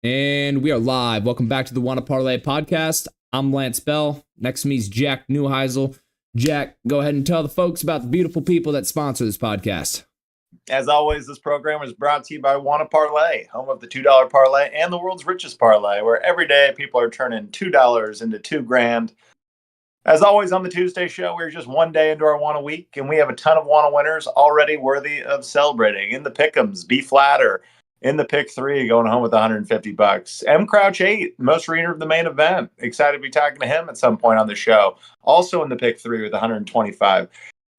And we are live. Welcome back to the Wanna Parlay podcast. I'm Lantz Bell. Next to me is Jack Neuheisel. Jack, go ahead and tell the folks about the beautiful people that sponsor this podcast. As always, this program is brought to you by Wanna Parlay, home of the $2 parlay and the world's richest parlay, where every day people are turning $2 into $2,000. As always, on the Tuesday show, we're just one day into our Wanna week, and we have a ton of Wanna winners already worthy of celebrating. In the pick'ems, B Flatter. In the pick 3, going home with $150. M Crouch 8, most reader of the main event. Excited to be talking to him at some point on the show. Also in the pick 3 with 125.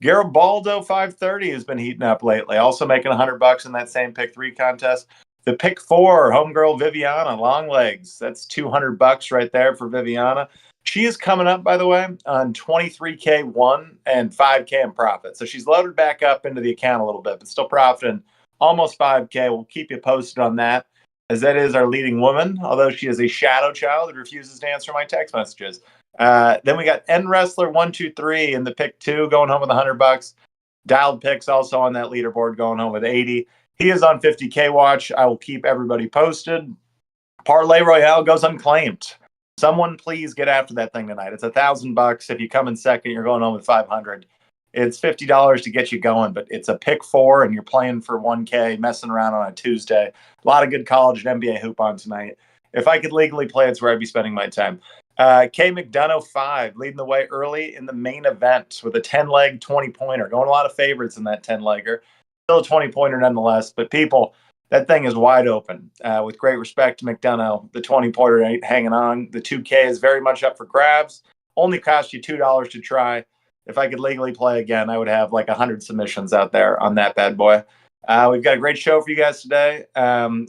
Garibaldo 530 has been heating up lately, also making $100 in that same pick 3 contest. The pick 4, homegirl Viviana, long legs. That's $200 right there for Viviana. She is coming up, by the way, on 23K1 and 5K in profit. So she's loaded back up into the account a little bit, but still profiting almost 5K. We'll keep you posted on that, as that is our leading woman, although she is a shadow child that refuses to answer my text messages. Then we got N Wrestler 123 in the pick 2, going home with $100. Dialed Picks also on that leaderboard, going home with 80. He is on 50K watch. I will keep everybody posted. Parlay Royale goes unclaimed. Someone please get after that thing tonight. It's $1,000. If you come in second, you're going home with 500. It's $50 to get you going, but it's a pick 4, and you're playing for 1K, messing around on a Tuesday. A lot of good college and NBA hoop on tonight. If I could legally play, it's where I'd be spending my time. K McDonough 5, leading the way early in the main event with a 10-leg 20-pointer. Going a lot of favorites in that 10-legger. Still a 20-pointer nonetheless, but people, that thing is wide open. With great respect to McDonough, the 20-pointer ain't hanging on. The 2K is very much up for grabs. Only cost you $2 to try. If I could legally play again, I would have like 100 submissions out there on that bad boy. We've got a great show for you guys today.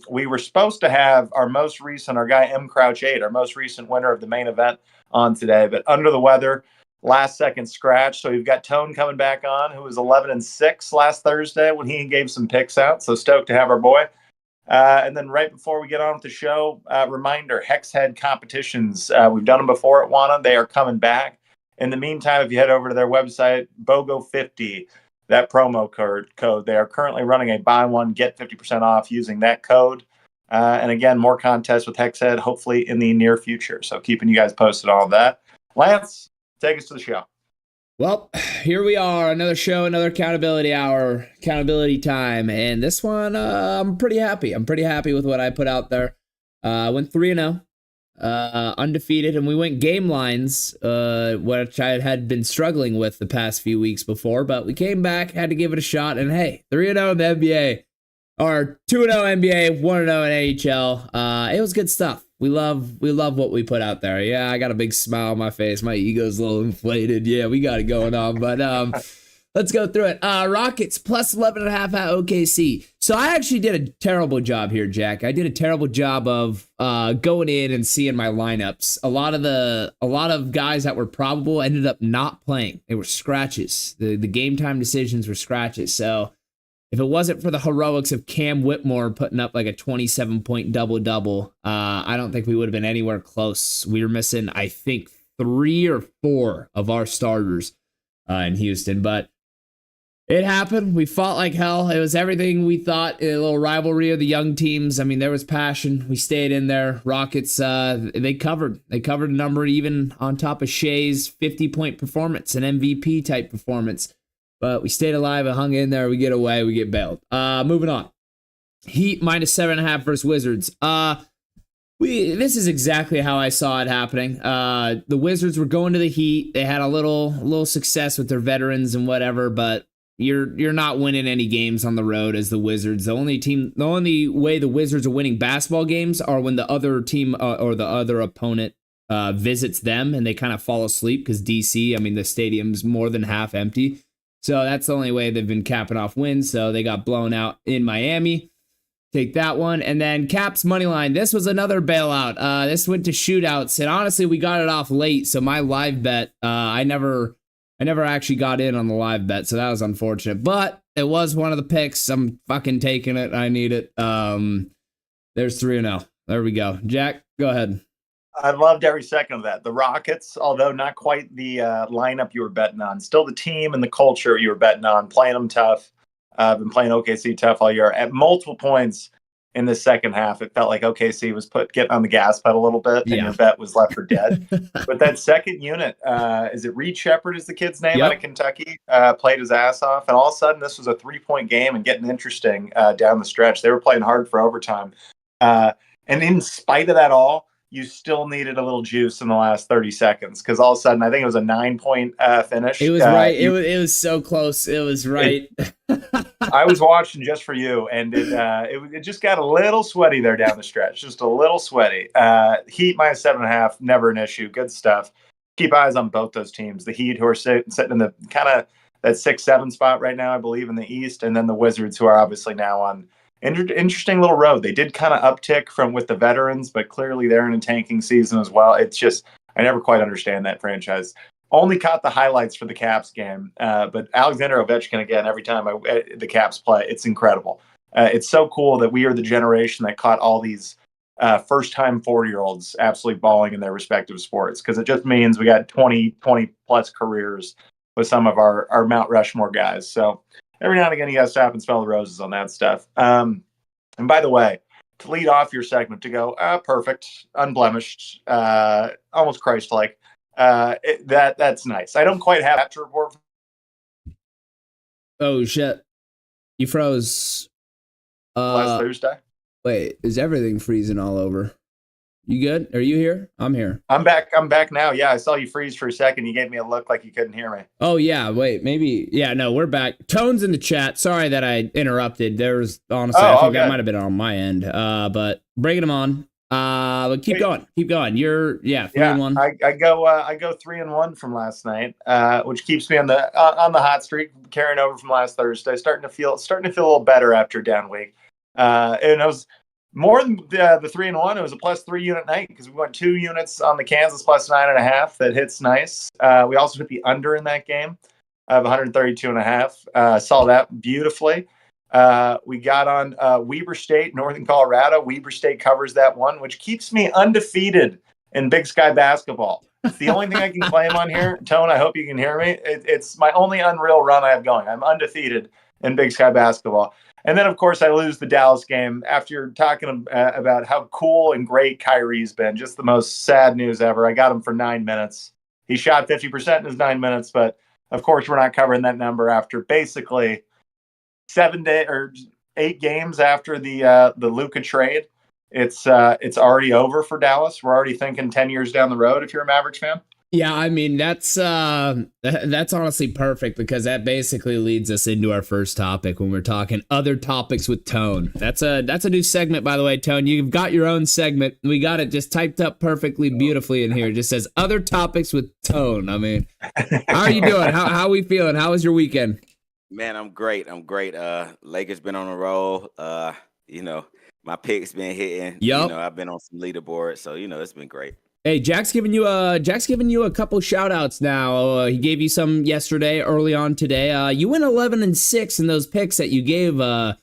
We were supposed to have our guy M Crouch 8, our most recent winner of the main event on today, but under the weather, last second scratch. So we've got Tone coming back on, who was 11-6 last Thursday when he gave some picks out. So stoked to have our boy. And then right before we get on with the show, reminder, Hex Head competitions. We've done them before at WANA. They are coming back. In the meantime, if you head over to their website, BOGO50, that promo code, they are currently running a buy one, get 50% off using that code. And again, more contests with Hexhead, hopefully in the near future. So keeping you guys posted on all of that. Lance, take us to the show. Well, here we are, another show, another accountability hour, accountability time. And this one, I'm pretty happy. I'm pretty happy with what I put out there. I went 3-0. Undefeated, and we went game lines, which I had been struggling with the past few weeks before, but we came back, had to give it a shot, and hey, 3-0 in the NBA, or 2-0 NBA, 1-0 in NHL. It was good stuff. We love what we put out there. Yeah, I got a big smile on my face. My ego's a little inflated. Yeah, we got it going on, but let's go through it. Rockets plus 11.5 at OKC. So I actually did a terrible job here, Jack. I did a terrible job of going in and seeing my lineups. A lot of guys that were probable ended up not playing. They were scratches. The game time decisions were scratches. So if it wasn't for the heroics of Cam Whitmore putting up like a 27-point double-double, I don't think we would have been anywhere close. We were missing, I think, 3 or 4 of our starters in Houston, but it happened. We fought like hell. It was everything we thought. A little rivalry of the young teams. I mean, there was passion. We stayed in there. Rockets, they covered. They covered a number even on top of Shea's 50-point performance, an MVP type performance. But we stayed alive and hung in there. We get away. We get bailed. Moving on. Heat minus 7.5 versus Wizards. This is exactly how I saw it happening. The Wizards were going to the Heat. They had a little success with their veterans and whatever, but you're not winning any games on the road as the Wizards. The only way the Wizards are winning basketball games are when the other team or the other opponent visits them and they kind of fall asleep because DC, I mean, the stadium's more than half empty. So that's the only way they've been capping off wins. So they got blown out in Miami. Take that one. And then Caps money line. This was another bailout. This went to shootouts. And honestly, we got it off late. So my live bet, I never actually got in on the live bet. So that was unfortunate. But it was one of the picks. I'm fucking taking it. I need it. There's 3-0. There we go. Jack, go ahead. I loved every second of that. The Rockets, although not quite the lineup you were betting on, still the team and the culture you were betting on, playing them tough. I've been playing OKC tough all year. At multiple points, in the second half, it felt like OKC was getting on the gas pedal a little bit, and Yeah. your bet was left for dead. But that second unit, is it Reed Shepherd is the kid's name out of Kentucky, played his ass off, and all of a sudden this was a 3-point game and getting interesting down the stretch. They were playing hard for overtime, and in spite of that all, you still needed a little juice in the last 30 seconds because all of a sudden, I think it was a 9-point finish. It was right. It was so close. It was right. I was watching just for you, and it just got a little sweaty there down the stretch, just a little sweaty. Heat minus 7.5, never an issue. Good stuff. Keep eyes on both those teams. The Heat, who are sitting in the kind of that 6-7 spot right now, I believe, in the East, and then the Wizards, who are obviously now on interesting little road. They did kind of uptick from with the veterans, but clearly they're in a tanking season as well. It's just, I never quite understand that franchise. Only caught the highlights for the Caps game, but Alexander Ovechkin, again, every time the Caps play, it's incredible. It's so cool that we are the generation that caught all these first-time 40-year-olds absolutely balling in their respective sports, because it just means we got 20-plus careers with some of our Mount Rushmore guys. So every now and again, you got to stop and smell the roses on that stuff. And by the way, to lead off your segment, to go perfect, unblemished, almost Christ-like, that's nice. I don't quite have that to report. Oh shit! You froze. Last Thursday. Wait, is everything freezing all over? You good? Are you here? I'm here. I'm back now. Yeah, I saw you freeze for a second. You gave me a look like you couldn't hear me. Oh yeah, wait, maybe. Yeah, no, we're back. Tone's in the chat. Sorry that I interrupted. There's honestly, I think that might have been on my end. But bringing them on. But keep going. You're 3-1. I go 3-1 from last night, which keeps me on the hot streak, carrying over from last Thursday. Starting to feel a little better after a down week. And I was more than the 3-1. It was a +3 unit night because we went 2 units on the Kansas +9.5. That hits nice. We also hit the under in that game of 132.5. Saw that beautifully. We got on Weber State, Northern Colorado. Weber State covers that one, which keeps me undefeated in Big Sky basketball. It's the only thing I can claim on here. Tone, I hope you can hear me. It's my only unreal run I have going. I'm undefeated in Big Sky basketball. And then, of course, I lose the Dallas game after you're talking about how cool and great Kyrie's been. Just the most sad news ever. I got him for 9 minutes. He shot 50% in his 9 minutes, but of course, we're not covering that number after basically 8 games after the Luka trade. It's already over for Dallas. We're already thinking 10 years down the road if you're a Mavericks fan. Yeah, I mean, that's honestly perfect because that basically leads us into our first topic when we're talking other topics with Tone. That's a new segment, by the way, Tone. You've got your own segment. We got it just typed up perfectly, beautifully in here. It just says other topics with Tone. I mean, how are you doing? How are we feeling? How was your weekend? Man, I'm great. Lakers been on a roll. My picks been hitting. Yep. I've been on some leaderboards, so it's been great. Hey, Jack's giving you a couple shout outs now. He gave you some yesterday, early on today. You went 11-6 in those picks that you gave not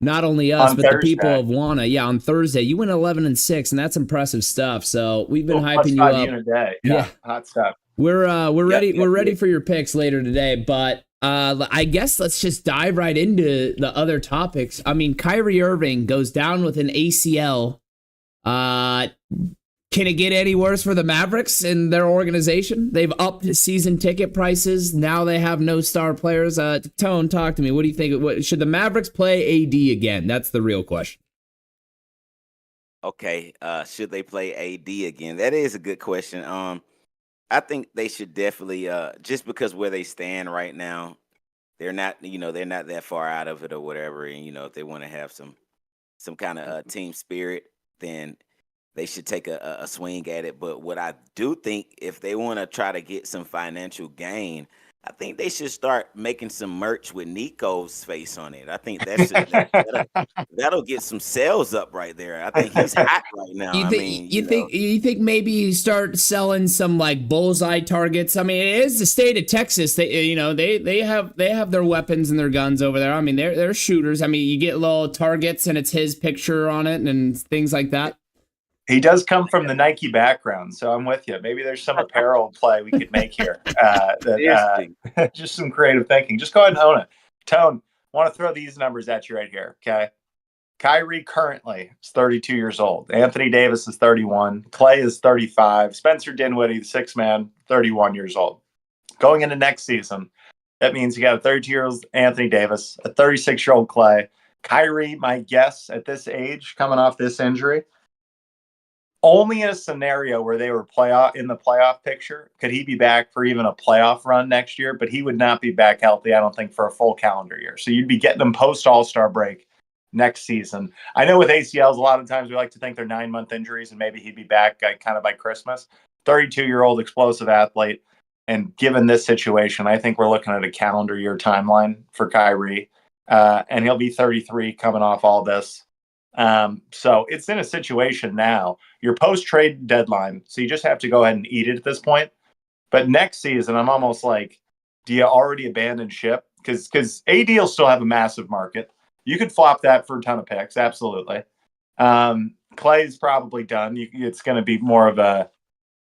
only us on but Thursday. the people of Wana. Yeah, on Thursday you went 11-6, and that's impressive stuff. So we've been hyping you up. A day. Yeah, hot stuff. We're ready. We're ready for your picks later today, but I guess let's just dive right into the other topics. I mean, Kyrie Irving goes down with an ACL. Can it get any worse for the Mavericks and their organization? They've upped season ticket prices. Now they have no star players. Tone, talk to me. What do you think? Should the Mavericks play AD again? That's the real question. Okay, should they play AD again? That is a good question. I think they should definitely, just because where they stand right now, they're not that far out of it or whatever. And if they want to have some kind of team spirit, then they should take a swing at it. But what I do think, if they want to try to get some financial gain, I think they should start making some merch with Nico's face on it. I think that'll get some sales up right there. I think he's hot right now. You think maybe you start selling some like bullseye targets? I mean, it is the state of Texas. They have their weapons and their guns over there. I mean, they're shooters. I mean, you get little targets and it's his picture on it and things like that. He does come from the Nike background, so I'm with you. Maybe there's some apparel play we could make here. Just some creative thinking. Just go ahead and own it. Tone, want to throw these numbers at you right here, okay? Kyrie currently is 32 years old. Anthony Davis is 31. Clay is 35. Spencer Dinwiddie, the sixth man, 31 years old. Going into next season, that means you got a 32-year-old Anthony Davis, a 36-year-old Clay. Kyrie, my guess at this age, coming off this injury, only in a scenario where they were in the playoff picture could he be back for even a playoff run next year, but he would not be back healthy, I don't think, for a full calendar year. So you'd be getting them post All-Star break next season. I know with ACLs, a lot of times we like to think they're 9-month injuries, and maybe he'd be back kind of by Christmas. 32-year-old explosive athlete. And given this situation, I think we're looking at a calendar year timeline for Kyrie. And he'll be 33 coming off all this. So it's in a situation now. Your post-trade deadline, so you just have to go ahead and eat it at this point. But next season, I'm almost like, do you already abandon ship? Because AD will still have a massive market. You could flop that for a ton of picks, absolutely. Clay's probably done. It's going to be more of a,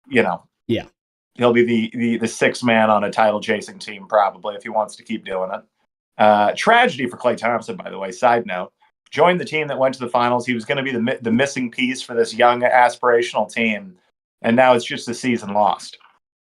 Yeah. He'll be the sixth man on a title chasing team probably if he wants to keep doing it. Tragedy for Klay Thompson, by the way. Side note, joined the team that went to the finals. He was going to be the missing piece for this young aspirational team, and now it's just a season lost.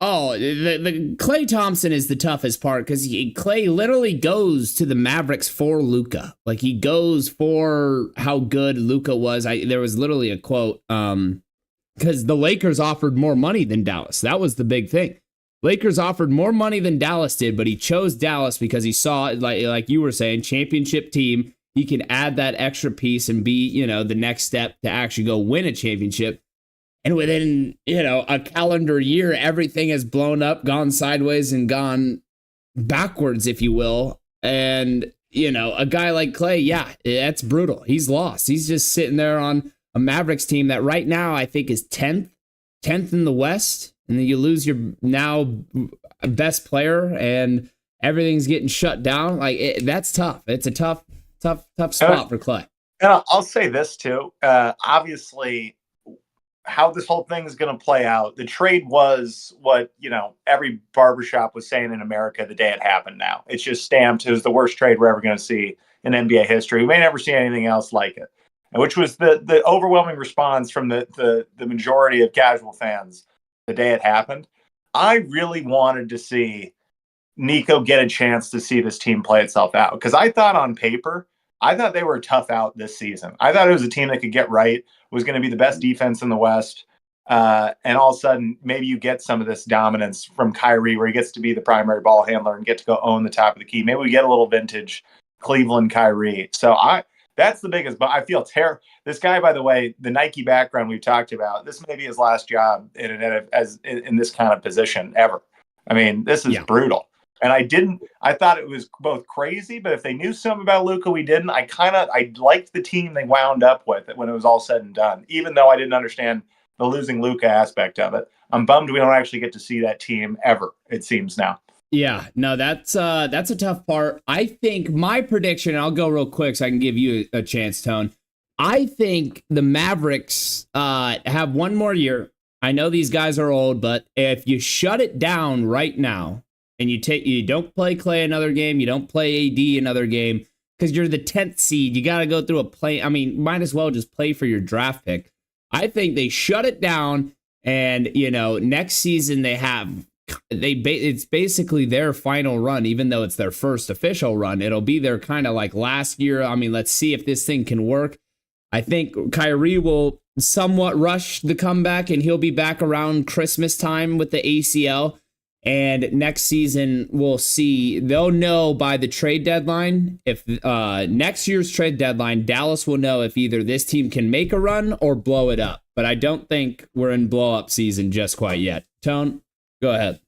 Oh, the Klay Thompson is the toughest part because Klay literally goes to the Mavericks for Luka. Like he goes for how good Luka was. There was literally a quote because the Lakers offered more money than Dallas. That was the big thing. Lakers offered more money than Dallas did, but he chose Dallas because he saw, like you were saying, championship team. He can add that extra piece and be, the next step to actually go win a championship. And within, a calendar year, everything has blown up, gone sideways, and gone backwards, if you will. And, a guy like Klay, yeah, that's brutal. He's lost. He's just sitting there on a Mavericks team that right now I think is 10th in the West. And then you lose your now best player and everything's getting shut down. That's tough. It's a tough spot for Klay. And I'll say this too. Obviously, how this whole thing is going to play out. The trade was what, every barbershop was saying in America the day it happened now. It's just stamped. It was the worst trade we're ever going to see in NBA history. We may never see anything else like it, which was the overwhelming response from the majority of casual fans the day it happened. I really wanted to see Nico get a chance to see this team play itself out because I thought on paper, they were tough out this season. I thought it was a team that could get right, was going to be the best defense in the West. And all of a sudden, maybe you get some of this dominance from Kyrie where he gets to be the primary ball handler and get to go own the top of the key. Maybe we get a little vintage Cleveland Kyrie. So that's the biggest, but I feel terrible. This guy, by the way, the Nike background we've talked about, this may be his last job in this kind of position ever. I mean, this is brutal. And I thought it was both crazy, but if they knew something about Luka, we didn't. I liked the team they wound up with it when it was all said and done, even though I didn't understand the losing Luka aspect of it. I'm bummed we don't actually get to see that team ever, it seems now. Yeah, no, that's a tough part. I think my prediction, and I'll go real quick so I can give you a chance, Tone. I think the Mavericks have one more year. I know these guys are old, but if you shut it down right now, and you don't play Klay another game, you don't play AD another game, because you're the 10th seed. You got to go through a play. I mean, might as well just play for your draft pick. I think they shut it down, and next season it's basically their final run, even though it's their first official run. It'll be their kind of like last year. I mean, let's see if this thing can work. I think Kyrie will somewhat rush the comeback, and he'll be back around Christmas time with the ACL. And next season, we'll see. They'll know by the trade deadline. If next year's trade deadline, Dallas will know if either this team can make a run or blow it up. But I don't think we're in blow-up season just quite yet. Tone, go ahead.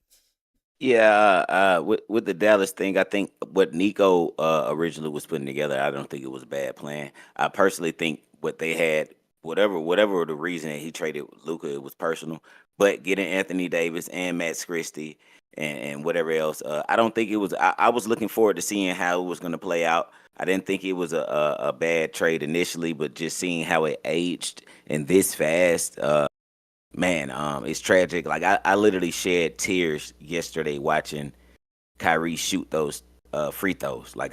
Yeah, with the Dallas thing, I think what Nico originally was putting together, I don't think it was a bad plan. I personally think what they had, whatever the reason that he traded Luka, it was personal. But getting Anthony Davis and Max Christie and whatever else, I don't think it was. I was looking forward to seeing how it was going to play out. I didn't think it was a bad trade initially, but just seeing how it aged and this fast, man, it's tragic. Like I literally shed tears yesterday watching Kyrie shoot those free throws. Like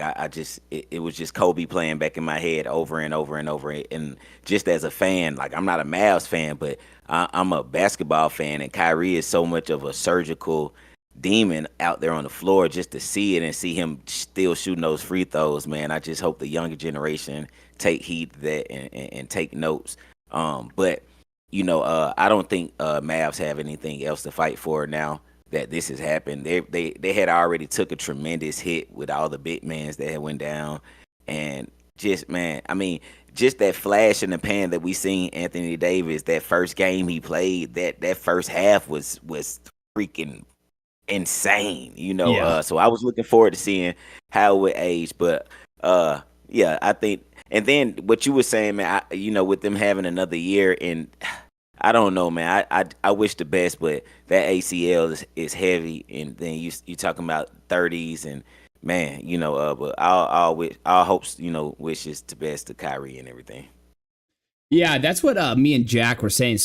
it was just Kobe playing back in my head over and over and over. And just as a fan, like I'm not a Mavs fan, but I'm a basketball fan, and Kyrie is so much of a surgical demon out there on the floor. Just to see it and see him still shooting those free throws, man. I just hope the younger generation take heed to that and take notes. But I don't think Mavs have anything else to fight for now that this has happened. They had already took a tremendous hit with all the big mans that had went down, and just, man, I mean, just that flash in the pan that we seen Anthony Davis, that first game he played, that first half was freaking insane, Yeah. so I was looking forward to seeing how it would age. But yeah, I think, and then what you were saying, man, with them having another year, and I don't know, man. I wish the best, but that ACL is heavy, and then you talking about 30s, and man, but I'll hopes, wishes the best to Kyrie and everything. Yeah, that's what me and Jack were saying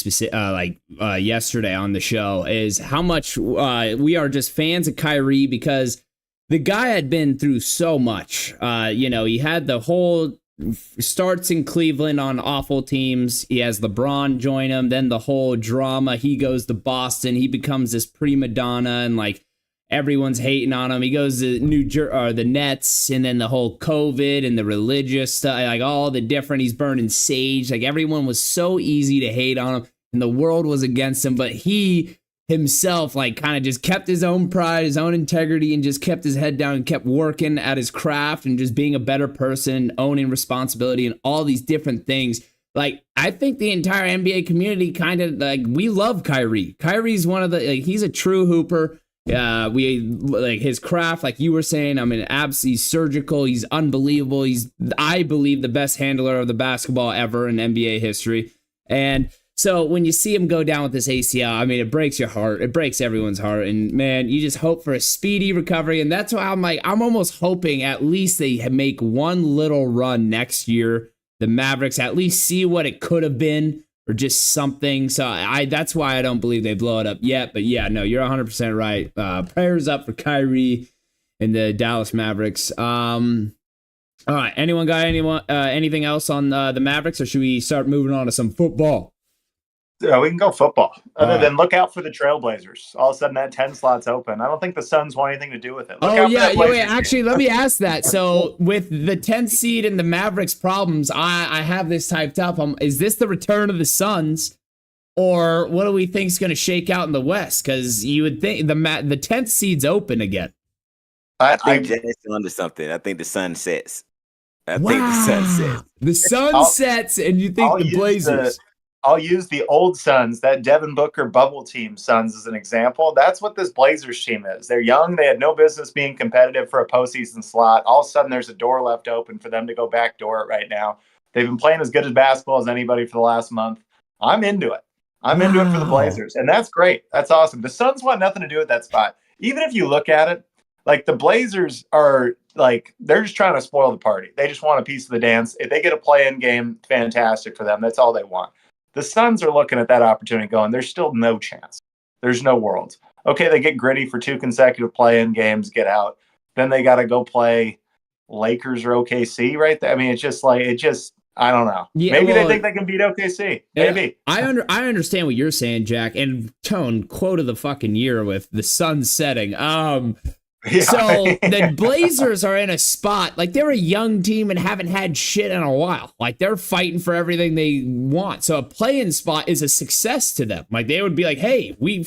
yesterday on the show, is how much we are just fans of Kyrie, because the guy had been through so much. He had the whole starts in Cleveland on awful teams. He has LeBron join him. Then the whole drama. He goes to Boston. He becomes this prima donna, and like everyone's hating on him. He goes to the Nets, and then the whole COVID and the religious stuff, like all the different. He's burning sage. Like everyone was so easy to hate on him, and the world was against him. But he himself, like, kind of just kept his own pride, his own integrity, and just kept his head down and kept working at his craft and just being a better person, owning responsibility and all these different things. Like, I think the entire NBA community kind of, like, we love Kyrie. Kyrie's one of the, like, he's a true hooper. We like his craft, like you were saying. I mean, he's surgical. He's unbelievable. He's, I believe, the best handler of the basketball ever in NBA history. And so when you see him go down with this ACL, I mean, it breaks your heart. It breaks everyone's heart. And man, you just hope for a speedy recovery. And that's why I'm almost hoping at least they make one little run next year. The Mavericks at least see what it could have been, or just something. So that's why I don't believe they blow it up yet. But yeah, no, you're 100% right. Prayers up for Kyrie and the Dallas Mavericks. All right, anyone got anything else on the Mavericks, or should we start moving on to some football? Yeah, we can go football. Other than look out for the Trailblazers. All of a sudden, that 10 slot's open. I don't think the Suns want anything to do with it. Wait, actually, let me ask that. So, with the 10th seed and the Mavericks' problems, I have this typed up. Is this the return of the Suns, or what do we think is going to shake out in the West? Because you would think the 10th seed's open again. I think Jay's onto something. I think the sun sets. I think the sun sets. The sun sets, and you think the Blazers. I'll use the old Suns, that Devin Booker bubble team Suns, as an example. That's what this Blazers team is. They're young. They had no business being competitive for a postseason slot. All of a sudden, there's a door left open for them to go backdoor it right now. They've been playing as good as basketball as anybody for the last month. I'm into it. I'm into it for the Blazers, and that's great. That's awesome. The Suns want nothing to do with that spot. Even if you look at it, like, the Blazers are, like, they're just trying to spoil the party. They just want a piece of the dance. If they get a play-in game, fantastic for them. That's all they want. The Suns are looking at that opportunity going, there's still no chance. There's no world. Okay, they get gritty for 2 consecutive play-in games, get out. Then they got to go play Lakers or OKC right there. I mean, I don't know. Yeah, maybe they think they can beat OKC. Maybe. I understand what you're saying, Jack. And Tone, quote of the fucking year with the sun setting. Yeah. So the Blazers are in a spot, like, they're a young team and haven't had shit in a while. Like, they're fighting for everything they want. So a play-in spot is a success to them. Like, they would be like, hey, we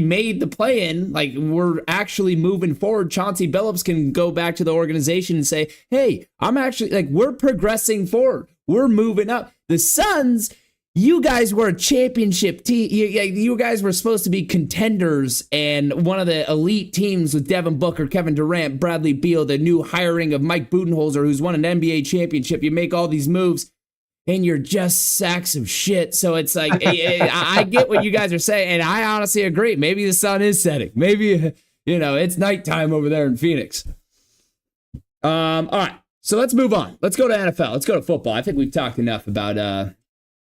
made the play-in. Like, we're actually moving forward. Chauncey Billups can go back to the organization and say, hey, I'm actually, like, we're progressing forward. We're moving up. The Suns, you guys were a championship team. You guys were supposed to be contenders and one of the elite teams with Devin Booker, Kevin Durant, Bradley Beal, the new hiring of Mike Budenholzer, who's won an NBA championship. You make all these moves, and you're just sacks of shit. So it's like, I get what you guys are saying, and I honestly agree. Maybe the sun is setting. Maybe, it's nighttime over there in Phoenix. All right, so let's move on. Let's go to NFL. Let's go to football. I think we've talked enough about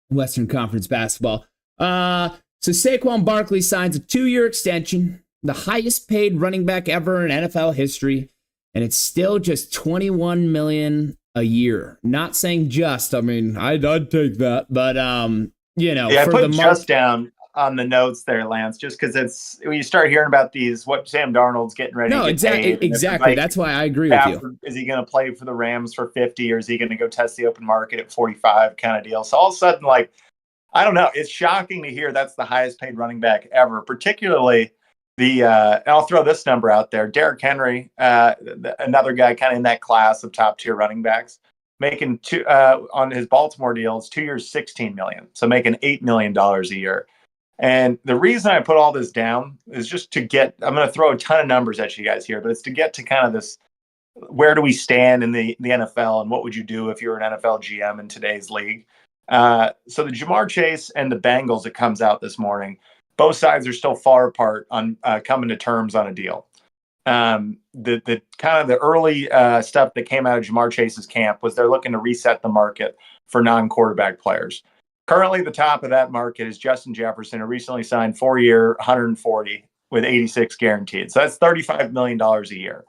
Western Conference basketball. So Saquon Barkley signs a 2-year extension, the highest paid running back ever in NFL history. and it's still just 21 million a year. Not saying just, I mean, I'd take that, but I for put the just down on the notes there, Lance, just because it's when you start hearing about these, what Sam Darnold's getting ready to get paid. Exactly. That's why I agree with you. Is he going to play for the Rams for 50, or is he going to go test the open market at 45 kind of deal? So all of a sudden, I don't know. It's shocking to hear that's the highest paid running back ever, particularly and I'll throw this number out there. Derrick Henry, another guy kind of in that class of top tier running backs, making on his Baltimore deal, it's 2 years, $16 million. So making $8 million a year. And the reason I put all this down is just to I'm going to throw a ton of numbers at you guys here, but it's to get to kind of this, where do we stand in the NFL, and what would you do if you were an NFL GM in today's league? So the Jamar Chase and the Bengals, it comes out this morning, both sides are still far apart on coming to terms on a deal. The kind of the early stuff that came out of Jamar Chase's camp was they're looking to reset the market for non-quarterback players. Currently, the top of that market is Justin Jefferson, who recently signed 4-year, 140 with 86 guaranteed. So that's $35 million a year.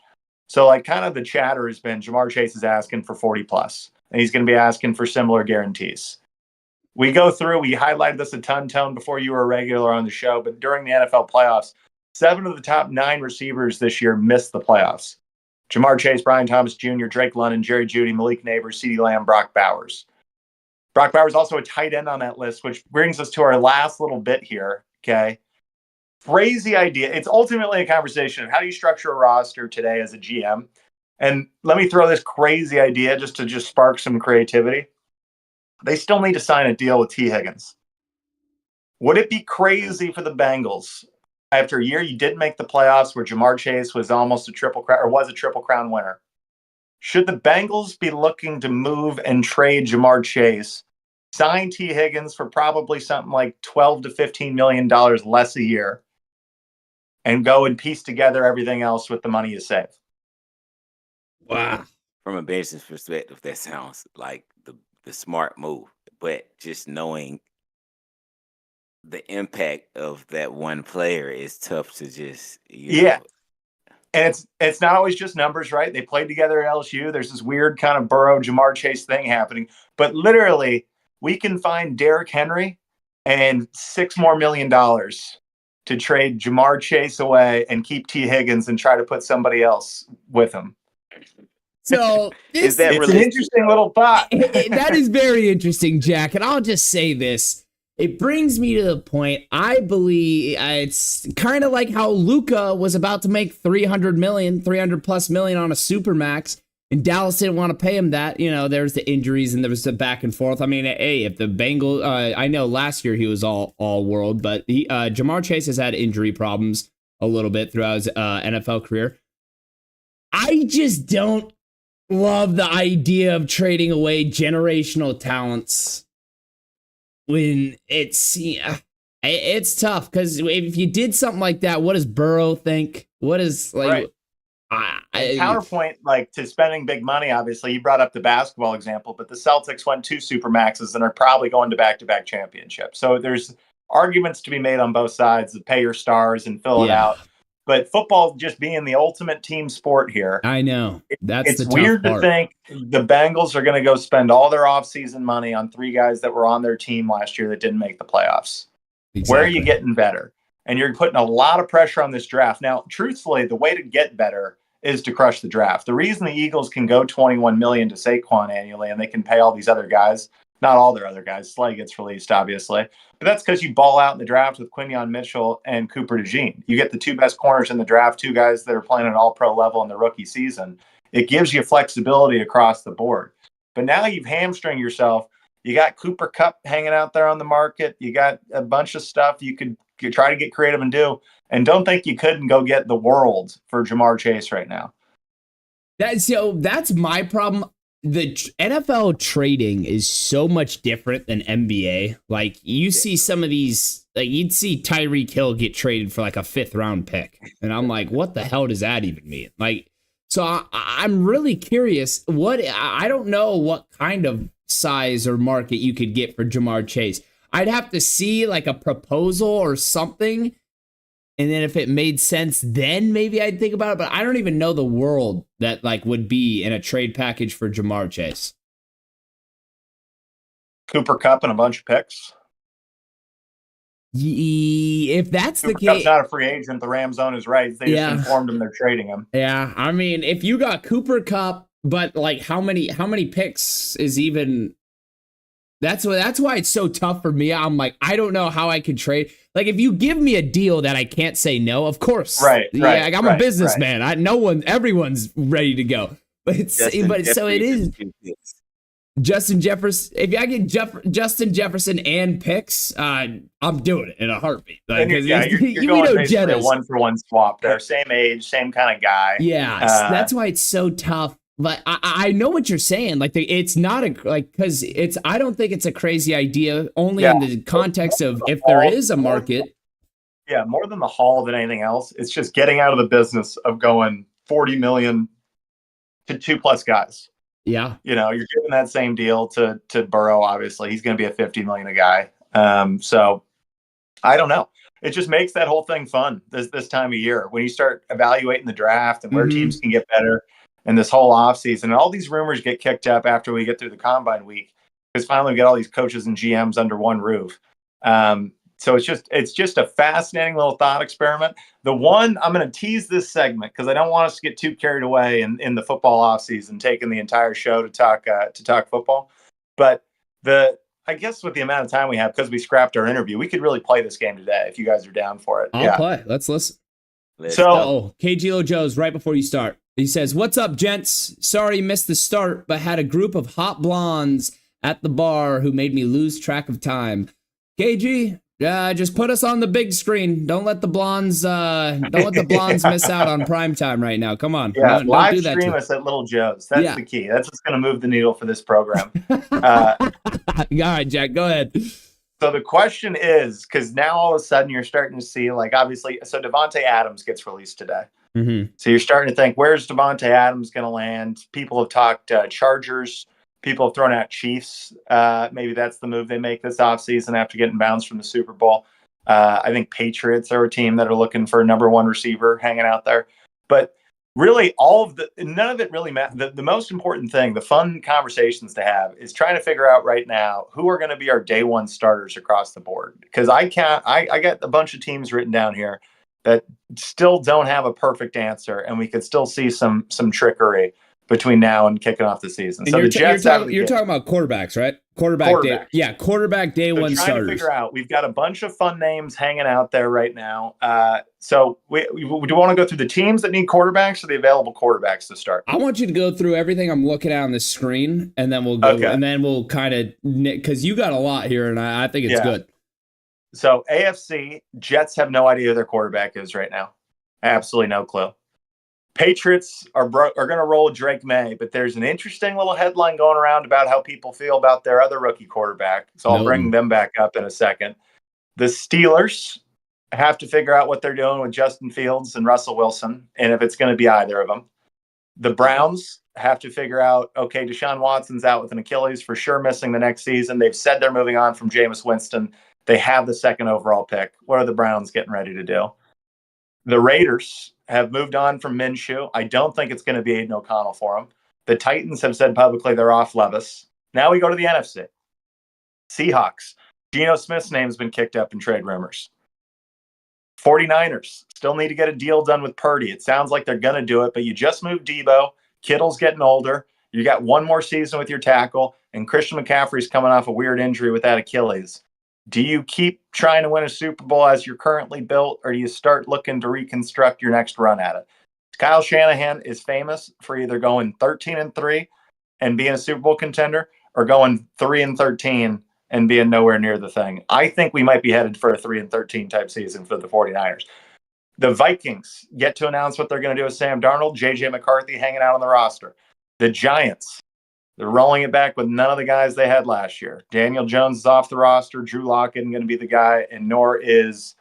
So kind of the chatter has been Jamar Chase is asking for 40 plus, and he's going to be asking for similar guarantees. We highlighted this a ton, Tone, before you were a regular on the show, but during the NFL playoffs, 7 of the top 9 receivers this year missed the playoffs. Jamar Chase, Brian Thomas Jr., Drake London, Jerry Jeudy, Malik Neighbors, CeeDee Lamb, Brock Bowers. Brock Bowers also a tight end on that list, which brings us to our last little bit here, okay? Crazy idea. It's ultimately a conversation of how do you structure a roster today as a GM? And let me throw this crazy idea just to spark some creativity. They still need to sign a deal with T. Higgins. Would it be crazy for the Bengals, after a year you didn't make the playoffs where Jamar Chase was almost a triple crown winner? Should the Bengals be looking to move and trade Jamar Chase, sign T. Higgins for probably something like $12 to $15 million less a year, and go and piece together everything else with the money you save? Wow. From a business perspective, that sounds like the smart move. But just knowing the impact of that one player is tough to just, you know. And it's not always just numbers, right? They played together at LSU. There's this weird kind of Burrow, Jamar Chase thing happening. But literally, we can find Derrick Henry and $6 more million to trade Jamar Chase away and keep T. Higgins and try to put somebody else with him. So it's an interesting little thought. That is very interesting, Jack. And I'll just say this. It brings me to the point, I believe it's kind of like how Luka was about to make 300 plus million on a Supermax, and Dallas didn't want to pay him that. There's the injuries and there was the back and forth. I mean, hey, if the Bengals, I know last year he was all world, but Jamar Chase has had injury problems a little bit throughout his NFL career. I just don't love the idea of trading away generational talents when it's tough, because if you did something like that, what does Burrow think? What is counterpoint to spending big money? Obviously, you brought up the basketball example, but the Celtics won 2 Supermaxes and are probably going to back-to-back championships. So there's arguments to be made on both sides to pay your stars and fill it out. But football just being the ultimate team sport here. I know. It's weird to think the Bengals are going to go spend all their offseason money on 3 guys that were on their team last year that didn't make the playoffs. Exactly. Where are you getting better? And you're putting a lot of pressure on this draft. Now, truthfully, the way to get better is to crush the draft. The reason the Eagles can go $21 million to Saquon annually and they can pay all these other guys, not all their other guys, Slay gets released, obviously, but that's because you ball out in the draft with Quinyon Mitchell and Cooper DeJean. You get the 2 best corners in the draft, 2 guys that are playing at all-pro level in the rookie season. It gives you flexibility across the board. But now you've hamstringed yourself. You got Cooper Kupp hanging out there on the market. You got a bunch of stuff you could try to get creative and do. And don't think you couldn't go get the world for Jamar Chase right now. That's my problem. The NFL trading is so much different than NBA. Like, you see some of these, you'd see Tyreek Hill get traded for a 5th round pick. And I'm like, what the hell does that even mean? So I'm really curious. I don't know what kind of size or market you could get for Jamar Chase. I'd have to see a proposal or something And then if it made sense, then maybe I'd think about it. But I don't even know the world that like would be in a trade package for Jamar Chase. Cooper Kupp and a bunch of picks. If that's Cooper the case, Kupp's not a free agent. The Rams own his rights. They just informed him they're trading him. Yeah, I mean, if you got Cooper Kupp, but like how many picks is even? That's why it's so tough for me. I'm like, I don't know how I could trade. Like, if you give me a deal that I can't say no, of course, right? Yeah, like, I'm a businessman. Everyone's ready to go. But it is. Justin Jefferson. If I get Justin Jefferson and picks, I'm doing it in a heartbeat. Like, you're going basically a 1-for-1 swap there. Same age, same kind of guy. Yeah, that's why it's so tough. But I know what you're saying. Like, it's not because it's. I don't think it's a crazy idea. Only in the context of if there is a market. Yeah, more than the haul than anything else. It's just getting out of the business of going 40 million to 2+ guys. Yeah, you're giving that same deal to Burrow. Obviously, he's going to be a 50 million a guy. So I don't know. It just makes that whole thing fun this time of year when you start evaluating the draft and where teams can get better. And this whole offseason, and all these rumors get kicked up after we get through the combine week, because finally we get all these coaches and GMs under one roof. So it's just a fascinating little thought experiment. The one I'm going to tease this segment because I don't want us to get too carried away in the football offseason, taking the entire show to talk football. But I guess with the amount of time we have, because we scrapped our interview, we could really play this game today if you guys are down for it. I'll play. Let's listen. KG Joe's right before you start. He says, "What's up, gents? Sorry missed the start, but had a group of hot blondes at the bar who made me lose track of time. KG, just put us on the big screen. Don't let the blondes miss out on prime time right now. Come on. Yeah, don't live do that stream us at Little Joe's. That's the key. That's what's going to move the needle for this program." All right, Jack, go ahead. So the question is, because now all of a sudden you're starting to see, like, obviously, so Devontae Adams gets released today. So you're starting to think, where's Devontae Adams going to land? People have talked Chargers. People have thrown out Chiefs. Maybe that's the move they make this offseason after getting bounced from the Super Bowl. I think Patriots are a team that are looking for a number one receiver hanging out there. But really, none of it really matters. The most important thing, the fun conversations to have, is trying to figure out right now who are going to be our day one starters across the board. Because I got a bunch of teams written down here that still don't have a perfect answer, and we could still see some trickery between now and kicking off the season. So you're talking about quarterbacks, right? Quarterback day one starters. Trying to figure out. We've got a bunch of fun names hanging out there right now. So we do want to go through the teams that need quarterbacks or the available quarterbacks to start? I want you to go through everything I'm looking at on the screen, and then we'll go. Okay. And then we'll kind of, because you got a lot here, and I think it's good. So AFC, Jets have no idea who their quarterback is right now. Absolutely no clue. Patriots are going to roll Drake May, but there's an interesting little headline going around about how people feel about their other rookie quarterback. So I'll bring them back up in a second. The Steelers have to figure out what they're doing with Justin Fields and Russell Wilson, and if it's going to be either of them. The Browns have to figure out, okay, Deshaun Watson's out with an Achilles, for sure missing the next season. They've said they're moving on from Jameis Winston. They have the second overall pick. What are the Browns getting ready to do? The Raiders have moved on from Minshew. I don't think it's going to be Aiden O'Connell for them. The Titans have said publicly they're off Levis. Now we go to the NFC. Seahawks. Geno Smith's name's been kicked up in trade rumors. 49ers still need to get a deal done with Purdy. It sounds like they're going to do it, but you just moved Debo. Kittle's getting older. You got one more season with your tackle, and Christian McCaffrey's coming off a weird injury with that Achilles. Do you keep trying to win a Super Bowl as you're currently built, or do you start looking to reconstruct your next run at it? Kyle Shanahan is famous for either going 13-3 and being a Super Bowl contender, or going 3-13 and being nowhere near the thing. I think we might be headed for a 3-13 type season for the 49ers. The Vikings get to announce what they're going to do with Sam Darnold, JJ McCarthy hanging out on the roster. The Giants, they're rolling it back with none of the guys they had last year. Daniel Jones is off the roster. Drew Lock isn't going to be the guy, and nor is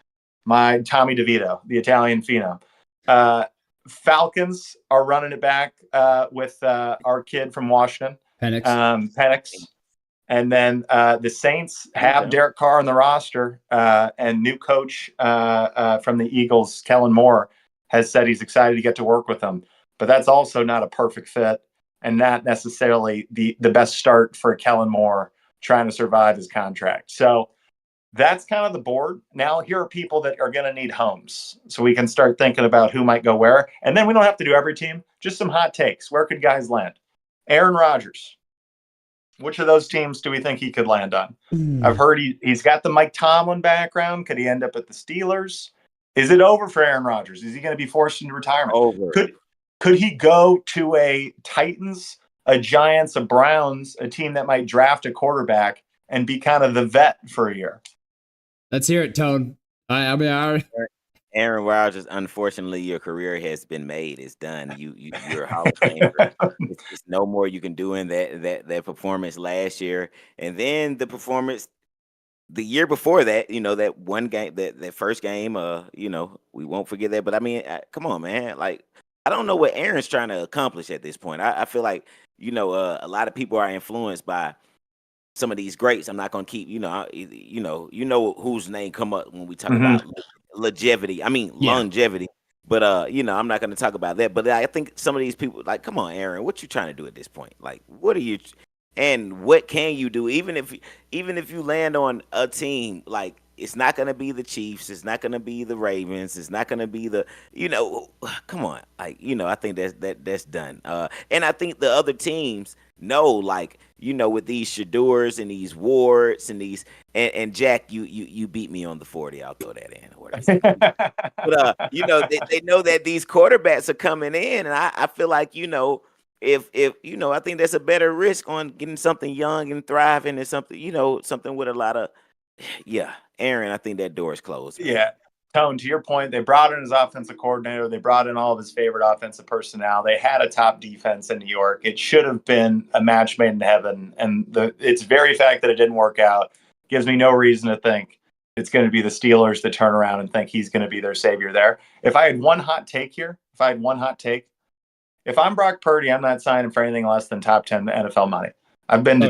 my Tommy DeVito, the Italian phenom. Falcons are running it back with our kid from Washington, Penix. And then the Saints have Derek Carr on the roster, and new coach from the Eagles, Kellen Moore, has said he's excited to get to work with them. But that's also not a perfect fit and not necessarily the best start for Kellen Moore trying to survive his contract. So that's kind of the board. Now, here are people that are going to need homes. So we can start thinking about who might go where. And then we don't have to do every team, just some hot takes. Where could guys land? Aaron Rodgers. Which of those teams do we think he could land on? I've heard he's got the Mike Tomlin background. Could he end up at the Steelers? Is it over for Aaron Rodgers? Is he going to be forced into retirement? Over. Could he go to a Titans, a Giants, a Browns, a team that might draft a quarterback and be kind of the vet for a year? Let's hear it, Tone. Aaron Rodgers, unfortunately, your career has been made. It's done. You're a Hall of Famer. It's no more you can do in that performance last year, and then the performance the year before that. That one game, that first game. We won't forget that. But I mean, come on, man. Like, I don't know what Aaron's trying to accomplish at this point. I feel like a lot of people are influenced by some of these greats. I'm not gonna keep whose name come up when we talk about longevity. Longevity. But I'm not gonna talk about that. But I think some of these people, like, come on, Aaron, what you trying to do at this point? Like, what are you, and what can you do? Even if you land on a team, like, it's not gonna be the Chiefs, it's not gonna be the Ravens, it's not gonna be the come on, like, I think that's done. And I think the other teams know, like, with these Shadors and these Wards and these and Jack, you beat me on the 40. I'll throw that in. But they know that these quarterbacks are coming in, and I feel like if I think that's a better risk on getting something young and thriving and something with a lot of Aaron. I think that door is closed. Man. Yeah. Tone, to your point, they brought in his offensive coordinator. They brought in all of his favorite offensive personnel. They had a top defense in New York. It should have been a match made in heaven. And it's very fact that it didn't work out gives me no reason to think it's going to be the Steelers that turn around and think he's going to be their savior there. If I had one hot take here, if I'm Brock Purdy, I'm not signing for anything less than top 10 NFL money. I've been to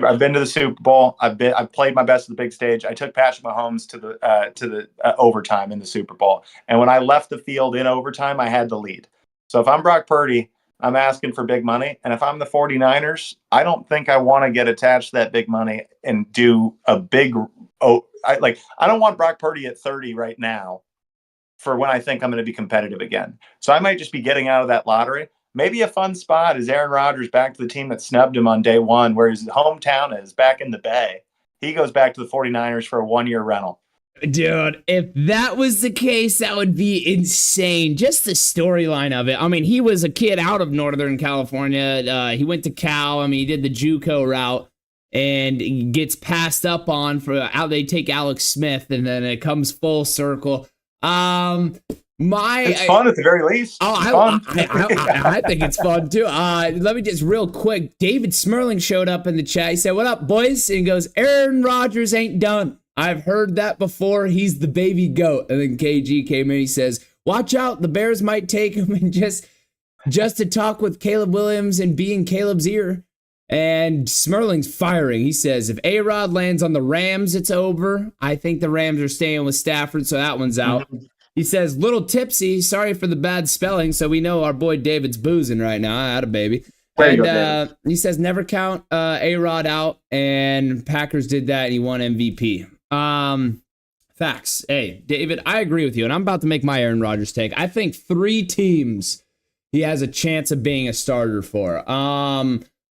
I've been to the Super Bowl. I've played my best at the big stage. I took Patrick Mahomes to the overtime in the Super Bowl. And when I left the field in overtime, I had the lead. So if I'm Brock Purdy, I'm asking for big money. And if I'm the 49ers, I don't think I want to get attached to that big money and do a big I don't want Brock Purdy at 30 right now for when I think I'm going to be competitive again. So I might just be getting out of that lottery. Maybe a fun spot is Aaron Rodgers back to the team that snubbed him on day one, where his hometown is, back in the Bay. He goes back to the 49ers for a one-year rental. Dude, if that was the case, that would be insane. Just the storyline of it. I mean, he was a kid out of Northern California. He went to Cal. I mean, he did the JUCO route and gets passed up on for how they take Alex Smith, and then it comes full circle. It's fun at the very least. I think it's fun too. Let me just real quick. David Smerling showed up in the chat. He said, "What up, boys?" And he goes, "Aaron Rodgers ain't done. I've heard that before. He's the baby goat." And then KG came in. He says, "Watch out. The Bears might take him and just to talk with Caleb Williams and be in Caleb's ear." And Smerling's firing. He says, "If A-Rod lands on the Rams, it's over. I think the Rams are staying with Stafford, so that one's out." He says, "Little tipsy. Sorry for the bad spelling." So we know our boy David's boozing right now. I had a baby. And he says, "Never count A-Rod out." And Packers did that, and he won MVP. Facts. Hey, David, I agree with you, and I'm about to make my Aaron Rodgers take. I think 3 teams he has a chance of being a starter for.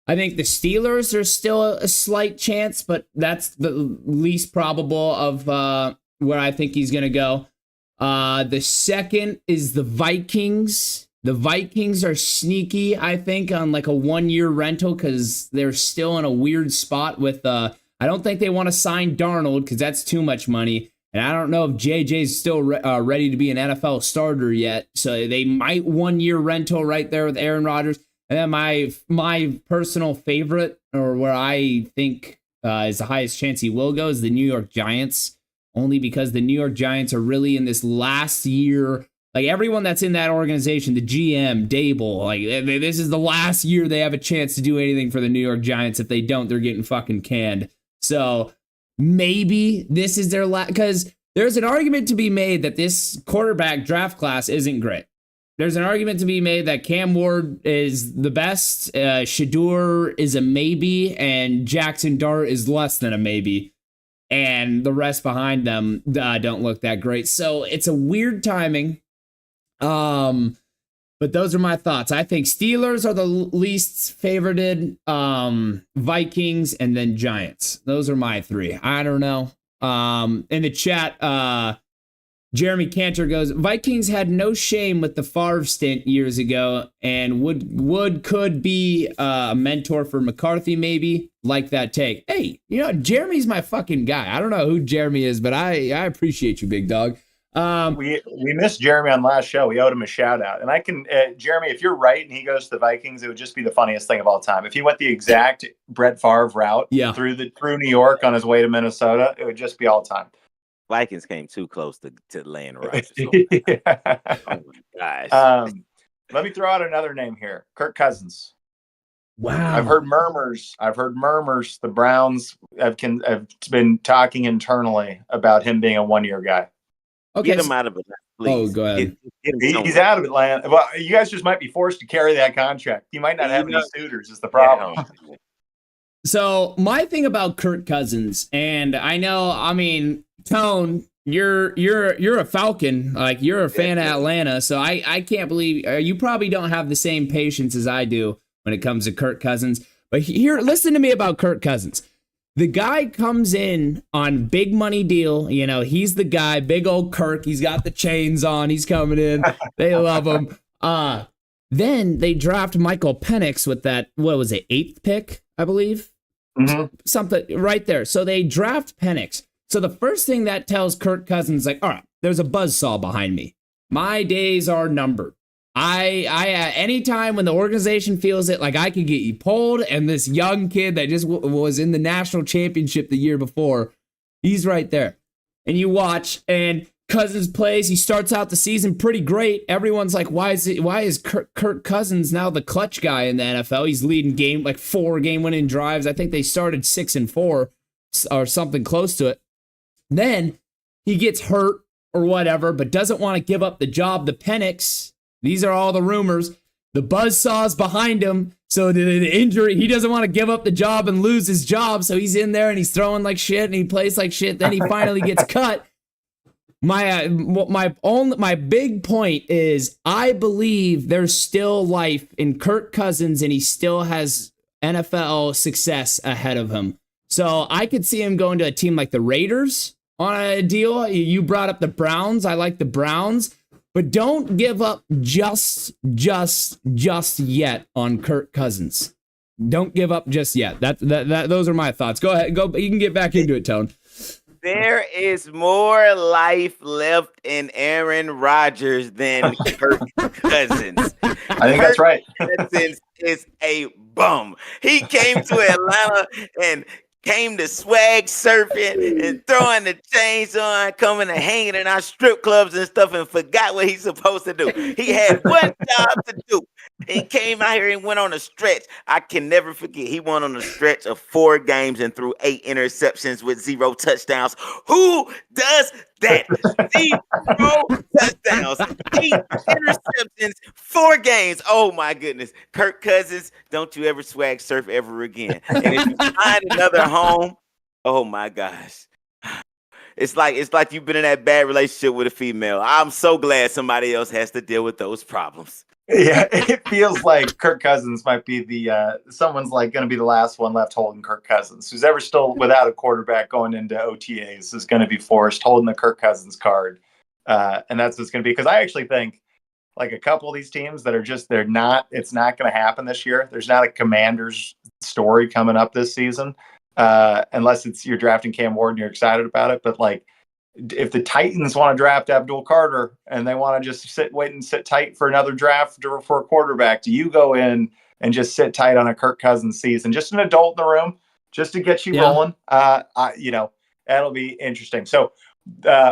I think the Steelers are still a slight chance, but that's the least probable of where I think he's going to go. The second is the Vikings. The Vikings are sneaky, I think, on like a 1-year rental because they're still in a weird spot with, I don't think they want to sign Darnold because that's too much money. And I don't know if JJ's still ready to be an NFL starter yet. So they might 1-year rental right there with Aaron Rodgers. And then my personal favorite, or where I think is the highest chance he will go, is the New York Giants. Only because the New York Giants are really in this last year Like everyone that's in that organization, the GM, Dable, like this is the last year they have a chance to do anything for the New York Giants. If they don't, they're getting fucking canned. So maybe this is their last, because there's an argument to be made that this quarterback draft class isn't great. There's an argument to be made that Cam Ward is the best, Shador is a maybe, and Jackson Dart is less than a maybe. And the rest behind them don't look that great. So it's a weird timing. But those are my thoughts. I think Steelers are the least favorited, Vikings, and then Giants. Those are my three. I don't know. In the chat, Jeremy Cantor goes, Vikings had no shame with the Favre stint years ago, and could be a mentor for McCarthy, maybe. Like that take. Hey, Jeremy's my fucking guy. I don't know who Jeremy is, but I appreciate you, big dog. We missed Jeremy on last show. We owed him a shout out. And I can, Jeremy, if you're right and he goes to the Vikings, it would just be the funniest thing of all time. If he went the exact Brett Favre route through New York on his way to Minnesota, it would just be all time. Vikings came too close to laying Rodgers. Oh my gosh. Let me throw out another name here. Kirk Cousins. Wow. I've heard murmurs. The Browns have been talking internally about him being a 1-year guy. Okay. Get him out of Atlanta, please. Oh, go ahead. He's out of Atlanta. Well, you guys just might be forced to carry that contract. You might not have any suitors is the problem. Yeah. So my thing about Kirk Cousins, and I know, Tone, you're a Falcon, like you're a fan of Atlanta, so I can't believe you probably don't have the same patience as I do when it comes to Kirk Cousins. But here, listen to me about Kirk Cousins. The guy comes in on big money deal. He's the guy, big old Kirk. He's got the chains on. He's coming in. They love him. Then they draft Michael Penix with that, what was it, 8th pick, I believe? Mm-hmm. Something right there. So they draft Penix. So the first thing that tells Kirk Cousins, like, all right, there's a buzzsaw behind me. My days are numbered. I anytime when the organization feels it, like I could get you pulled, and this young kid that just was in the national championship the year before, he's right there. And you watch, and Cousins plays. He starts out the season pretty great. Everyone's like, why is Kirk Cousins now the clutch guy in the NFL? He's leading 4 game-winning drives. I think they started 6-4 or something close to it. Then he gets hurt or whatever, but doesn't want to give up the job to Penix. These are all the rumors. The buzzsaw's behind him. So the injury, he doesn't want to give up the job and lose his job. So he's in there and he's throwing like shit and he plays like shit. Then he finally gets cut. My big point is I believe there's still life in Kirk Cousins and he still has NFL success ahead of him. So I could see him going to a team like the Raiders on a deal. You brought up the Browns. I like the Browns. But don't give up just yet on Kirk Cousins. Don't give up just yet. Those are my thoughts. Go ahead. You can get back into it, Tone. There is more life left in Aaron Rodgers than Kirk Cousins. I think that's right. Cousins is a bum. He came to Atlanta and came to swag surfing and throwing the chains on, coming and hanging in our strip clubs and stuff, and forgot what he's supposed to do. He had one job to do. He came out here and went on a stretch. I can never forget. He went on a stretch of 4 games and threw 8 interceptions with 0 touchdowns. Who does that? 0 touchdowns, 8 interceptions, 4 games. Oh my goodness. Kirk Cousins, don't you ever swag surf ever again. And if you find another home, oh my gosh. It's like you've been in that bad relationship with a female. I'm so glad somebody else has to deal with those problems. Yeah, it feels like Kirk Cousins might be someone's like going to be the last one left holding Kirk Cousins. Who's ever still without a quarterback going into OTAs is going to be forced holding the Kirk Cousins card. And that's what's going to be. Because I actually think like a couple of these teams that are just, it's not going to happen this year. There's not a Commanders story coming up this season. Unless you're drafting Cam Ward and you're excited about it. But like, if the Titans want to draft Abdul Carter and they want to just sit tight for another draft for a quarterback, do you go in and just sit tight on a Kirk Cousins season? Just an adult in the room, just to get you rolling. That'll be interesting. So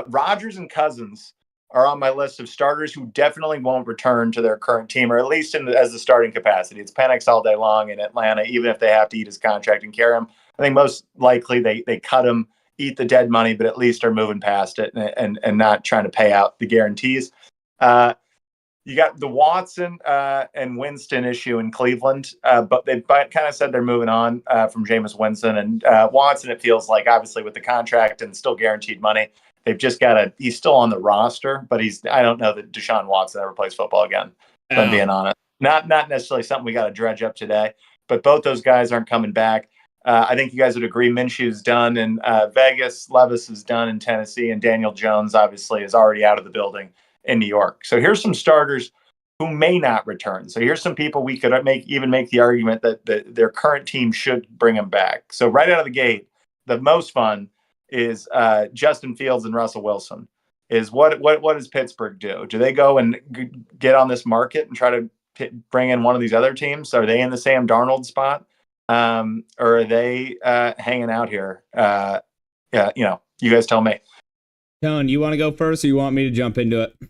Rodgers and Cousins are on my list of starters who definitely won't return to their current team, or at least as the starting capacity. It's Penix all day long in Atlanta, even if they have to eat his contract and carry him. I think most likely they cut him, eat the dead money, but at least are moving past it and not trying to pay out the guarantees. You got the Watson and Winston issue in Cleveland, but they kind of said they're moving on from Jameis Winston. And Watson, it feels like, obviously, with the contract and still guaranteed money, they've just got he's still on the roster, but I don't know that Deshaun Watson ever plays football again, if I'm being honest. Not necessarily something we got to dredge up today, but both those guys aren't coming back. I think you guys would agree Minshew's done in Vegas, Levis is done in Tennessee, and Daniel Jones, obviously, is already out of the building in New York. So here's some starters who may not return. So here's some people we could make the argument that their current team should bring them back. So right out of the gate, the most fun is Justin Fields and Russell Wilson. Is what does Pittsburgh do? Do they go and get on this market and try to bring in one of these other teams? Are they in the Sam Darnold spot? Or are they hanging out here? Yeah, you guys tell me. Tone, you want to go first, or you want me to jump into it? I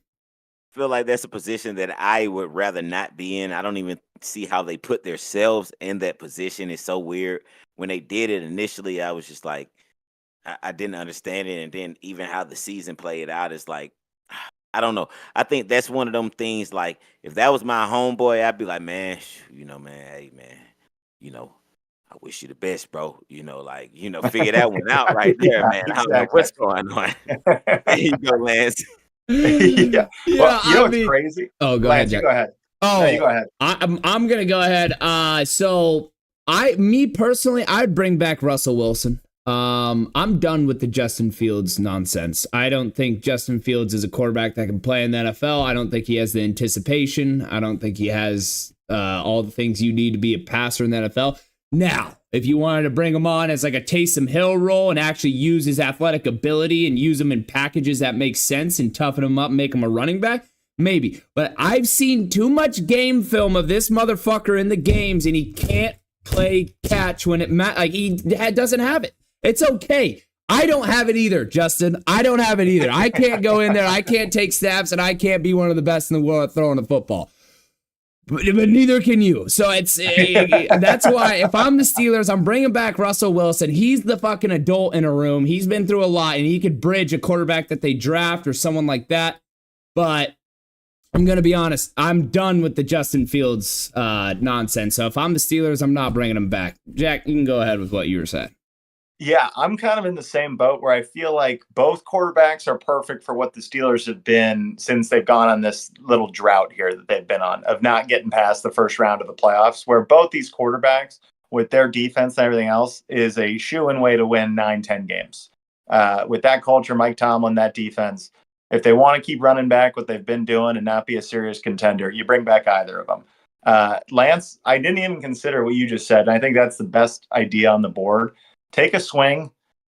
feel like that's a position that I would rather not be in. I don't even see how they put themselves in that position. It's so weird. When they did it initially, I was just like, I didn't understand it. And then even how the season played out is like, I don't know. I think that's one of them things, like, if that was my homeboy, I'd be like, man, man, hey, man, I wish you the best, bro. Figure that one out right there, man. Exactly. I don't know what's going on. There you go, Lance. Yeah. Well, what's crazy? Oh, go Lance, ahead. Go ahead. Oh, no, you go ahead. I'm gonna go ahead. So me personally, I'd bring back Russell Wilson. I'm done with the Justin Fields nonsense. I don't think Justin Fields is a quarterback that can play in the NFL. I don't think he has the anticipation. I don't think he has all the things you need to be a passer in the NFL. Now, if you wanted to bring him on as like a Taysom Hill role and actually use his athletic ability and use him in packages that make sense and toughen him up and make him a running back, maybe. But I've seen too much game film of this motherfucker in the games, and he can't play catch when it matters. Like, he doesn't have it. It's okay. I don't have it either, Justin. I don't have it either. I can't go in there. I can't take snaps, and I can't be one of the best in the world at throwing the football. But neither can you. So that's why if I'm the Steelers, I'm bringing back Russell Wilson. He's the fucking adult in a room. He's been through a lot, and he could bridge a quarterback that they draft or someone like that. But I'm going to be honest. I'm done with the Justin Fields nonsense. So if I'm the Steelers, I'm not bringing him back. Jack, you can go ahead with what you were saying. Yeah, I'm kind of in the same boat where I feel like both quarterbacks are perfect for what the Steelers have been since they've gone on this little drought here that they've been on of not getting past the first round of the playoffs, where both these quarterbacks with their defense and everything else is a shoo-in way to win 9-10 games. With that culture, Mike Tomlin, that defense, if they want to keep running back what they've been doing and not be a serious contender, you bring back either of them. Lance, I didn't even consider what you just said, and I think that's the best idea on the board. Take a swing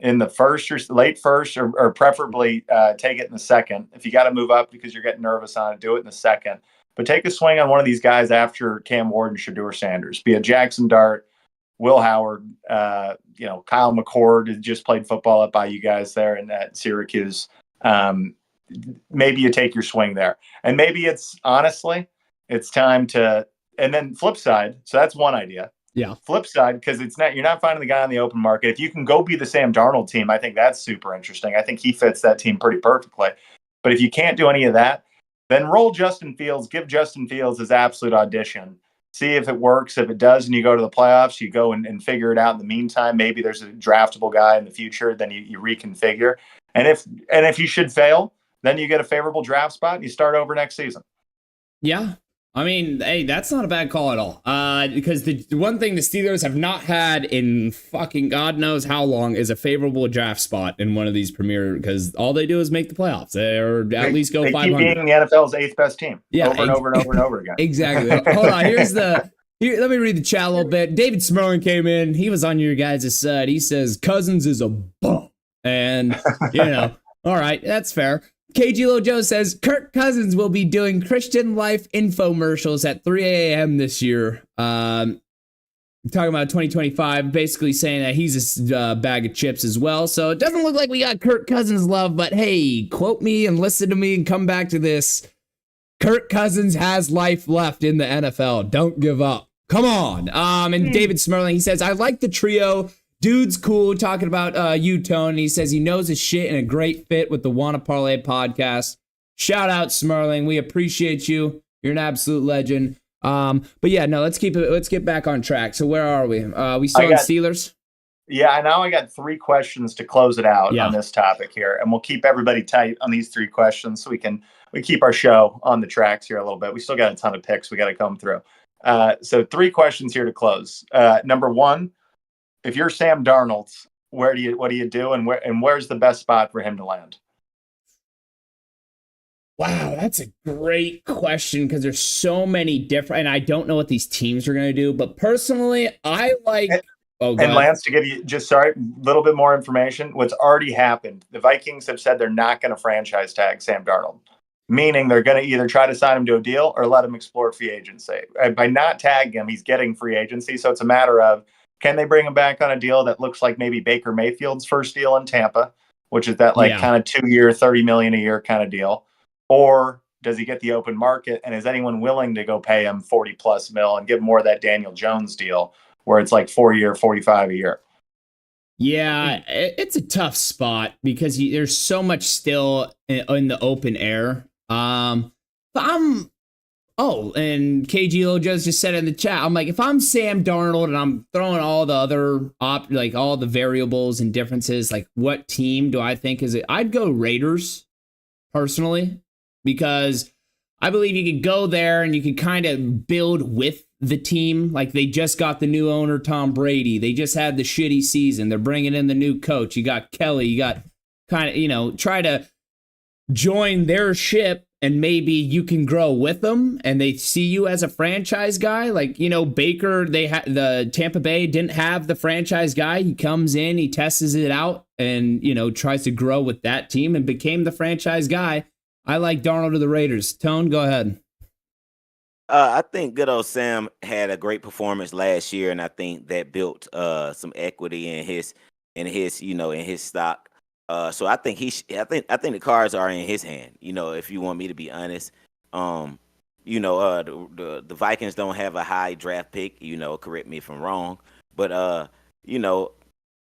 in the first or late first, or preferably take it in the second. If you got to move up because you're getting nervous on it, do it in the second. But take a swing on one of these guys after Cam Ward and Shedeur Sanders. Be it Jackson Dart, Will Howard, Kyle McCord just played football up by you guys there at Syracuse. Maybe you take your swing there. And maybe it's time to, and then flip side. So that's one idea. Yeah. Flip side, because you're not finding the guy on the open market. If you can go be the Sam Darnold team, I think that's super interesting. I think he fits that team pretty perfectly. But if you can't do any of that, then roll Justin Fields, give Justin Fields his absolute audition. See if it works. If it does, and you go to the playoffs, you go and figure it out in the meantime. Maybe there's a draftable guy in the future, then you reconfigure. And if you should fail, then you get a favorable draft spot and you start over next season. Yeah. I mean, hey, that's not a bad call at all. Because the one thing the Steelers have not had in fucking God knows how long is a favorable draft spot in one of these premier, because all they do is make the playoffs. Or at least go 500. They keep being the NFL's 8th best team. Yeah, over and over and over and over again. Exactly. Hold on. Let me read the chat a little bit. David Smurlin came in. He was on your guys' side. He says Cousins is a bum. And, all right, that's fair. KG Lojo says Kirk Cousins will be doing Christian Life infomercials at 3 a.m. this year. talking about 2025, basically saying that he's a bag of chips as well. So it doesn't look like we got Kirk Cousins love, but hey, quote me and listen to me and come back to this. Kirk Cousins has life left in the NFL. Don't give up. Come on. And David Smerling, he says, I like the trio. Dude's cool, talking about you, Tone. He says he knows his shit and a great fit with the Wanna Parlay podcast. Shout out, Smerling. We appreciate you. You're an absolute legend. But yeah, no, let's get back on track. So where are we? We still on Steelers? Yeah, now I got 3 questions to close it out on this topic here, and we'll keep everybody tight on these 3 questions so we keep our show on the tracks here a little bit. We still got a ton of picks we got to come through. So 3 questions here to close. Number 1, if you're Sam Darnold, what do you do, and where's the best spot for him to land? Wow, that's a great question because there's so many different, and I don't know what these teams are going to do. But personally, I like. And Lance, to give you a little bit more information, what's already happened, the Vikings have said they're not going to franchise tag Sam Darnold, meaning they're going to either try to sign him to a deal or let him explore free agency. By not tagging him, he's getting free agency. So it's a matter of, can they bring him back on a deal that looks like maybe Baker Mayfield's first deal in Tampa, which is that kind of 2-year, $30 million a year kind of deal? Or does he get the open market, and is anyone willing to go pay him 40+ mil and give more of that Daniel Jones deal where it's like 4-year, 45 a year? Yeah, it's a tough spot because there's so much still in the open air. And KG Lojos just said in the chat, I'm like, if I'm Sam Darnold and I'm throwing all the other all the variables and differences, like what team do I think is it? I'd go Raiders personally, because I believe you could go there and you could kind of build with the team. Like, they just got the new owner, Tom Brady. They just had the shitty season. They're bringing in the new coach. You got Kelly. You got kind of, try to join their ship, and maybe you can grow with them and they see you as a franchise guy. Like, Baker, the Tampa Bay didn't have the franchise guy. He comes in, he tests it out and, tries to grow with that team and became the franchise guy. I like Darnold to the Raiders. Tone, go ahead. I think good old Sam had a great performance last year, and I think that built some equity in his stock. So I think I think the cards are in his hand. If you want me to be honest, the Vikings don't have a high draft pick. Correct me if I'm wrong, but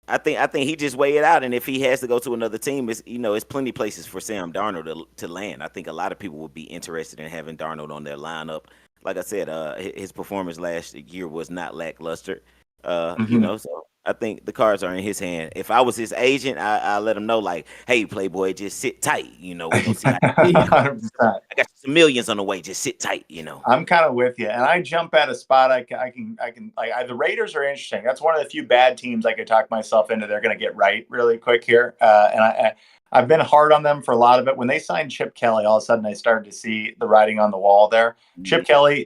I think he just weigh it out, and if he has to go to another team, it's plenty places for Sam Darnold to land. I think a lot of people would be interested in having Darnold on their lineup. Like I said, his performance last year was not lackluster. So I think the cards are in his hand. If I was his agent, I let him know, like, hey, Playboy, just sit tight. We gonna see. I got some millions on the way. Just sit tight. I'm kind of with you, and I jump at a spot. I can the Raiders are interesting. That's one of the few bad teams I could talk myself into. They're going to get right really quick here, and I've been hard on them for a lot of it. When they signed Chip Kelly, all of a sudden I started to see the writing on the wall there. Chip Kelly,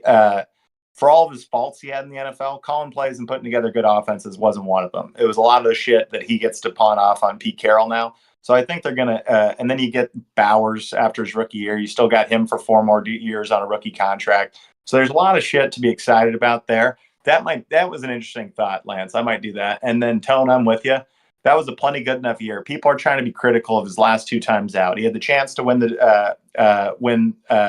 for all of his faults he had in the NFL, calling plays and putting together good offenses wasn't one of them. It was a lot of the shit that he gets to pawn off on Pete Carroll now. So I think they're going to and then you get Bowers after his rookie year. You still got him for 4 more years on a rookie contract. So there's a lot of shit to be excited about there. That was an interesting thought, Lance. I might do that. And then Tone, I'm with you. That was a plenty good enough year. People are trying to be critical of his last 2 times out. He had the chance to win the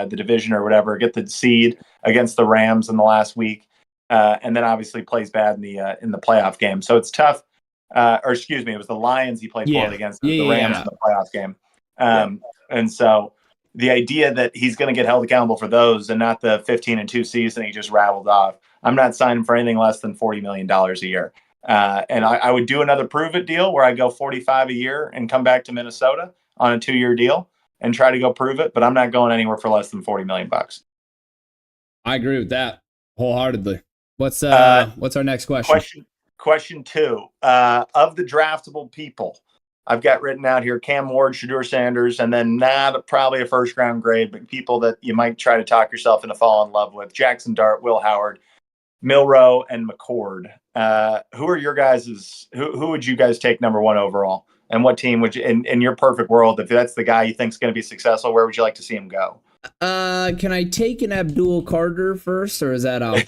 division or whatever, get the seed against the Rams in the last week, and then obviously plays bad in the playoff game. So it's tough. It was the Lions he played poorly against the Rams in the playoff game. And so the idea that he's going to get held accountable for those and not the 15-2 season he just rattled off, I'm not signing for anything less than $40 million a year. And I would do another prove it deal where I go 45 a year and come back to Minnesota on a 2-year deal and try to go prove it. But I'm not going anywhere for less than $40 million. I agree with that wholeheartedly. What's our next question? Question 2, of the draftable people, I've got written out here: Cam Ward, Shadur Sanders, and then probably a first round grade, but people that you might try to talk yourself into falling in love with: Jackson Dart, Will Howard, Milroe, and McCord. Who are your guys's? Who would you guys take number 1 overall? And what team would you, in your perfect world, if that's the guy you think is going to be successful, where would you like to see him go? Can I take an Abdul Carter first, or is that out?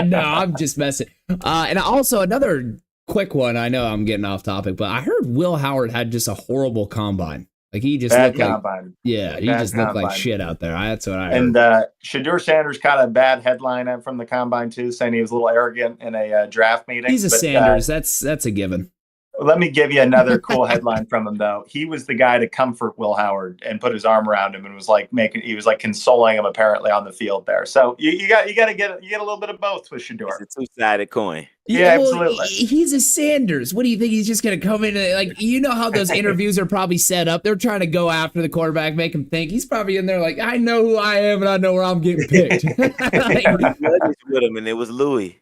No, I'm just messing. And also another quick one. I know I'm getting off topic, but I heard Will Howard had just a horrible combine. Like he just Bad looked combine. like, he Bad just looked like combine. shit out there. That's what I And heard. Shadur Sanders got a bad headline from the combine too, saying he was a little arrogant in a draft meeting. He's a Sanders. That's a given. Let me give you another cool headline from him, though. He was the guy to comfort Will Howard and put his arm around him and was like consoling him apparently on the field there. So you got to get a little bit of both with Shadur. It's a two-sided coin. Yeah, absolutely. He's a Sanders. What do you think? He's just going to come in and, like, you know how those interviews are probably set up? They're trying to go after the quarterback, make him think. He's probably in there like, I know who I am and I know where I'm getting picked. With him, and it was Louis.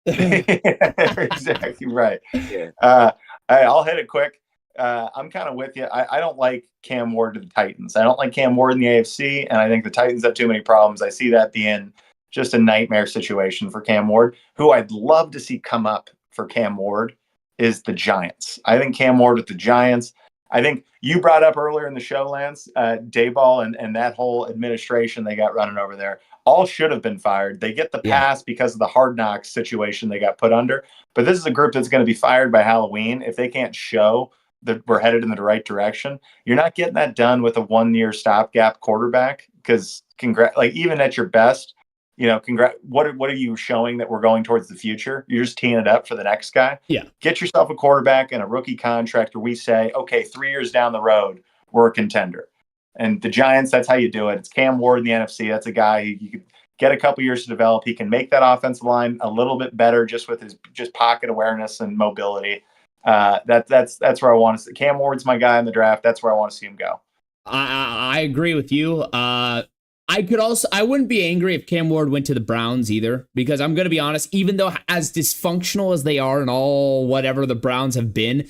Exactly right. Yeah. I'll hit it quick. I'm kind of with you. I don't like Cam Ward to the Titans. I don't like Cam Ward in the AFC, and I think the Titans have too many problems. I see that being just a nightmare situation for Cam Ward. Who I'd love to see come up for Cam Ward is the Giants. I think Cam Ward with the Giants. I think you brought up earlier in the show, Lance, Dayball and that whole administration they got running over there. All should have been fired. They get the pass because of the hard knocks situation they got put under. But this is a group that's going to be fired by Halloween. If they can't show that we're headed in the right direction, you're not getting that done with a 1-year stopgap quarterback. Because even at your best, what are you showing that we're going towards the future? You're just teeing it up for the next guy. Yeah. Get yourself a quarterback and a rookie contract where we say, okay, 3 years down the road, we're a contender. And the Giants, that's how you do it. It's Cam Ward in the NFC. That's a guy you could get a couple years to develop. He can make that offensive line a little bit better just with his pocket awareness and mobility. That's where I want to see. Cam Ward's my guy in the draft. That's where I want to see him go. I agree with you. I wouldn't be angry if Cam Ward went to the Browns either, because I'm going to be honest, even though as dysfunctional as they are and all whatever the Browns have been,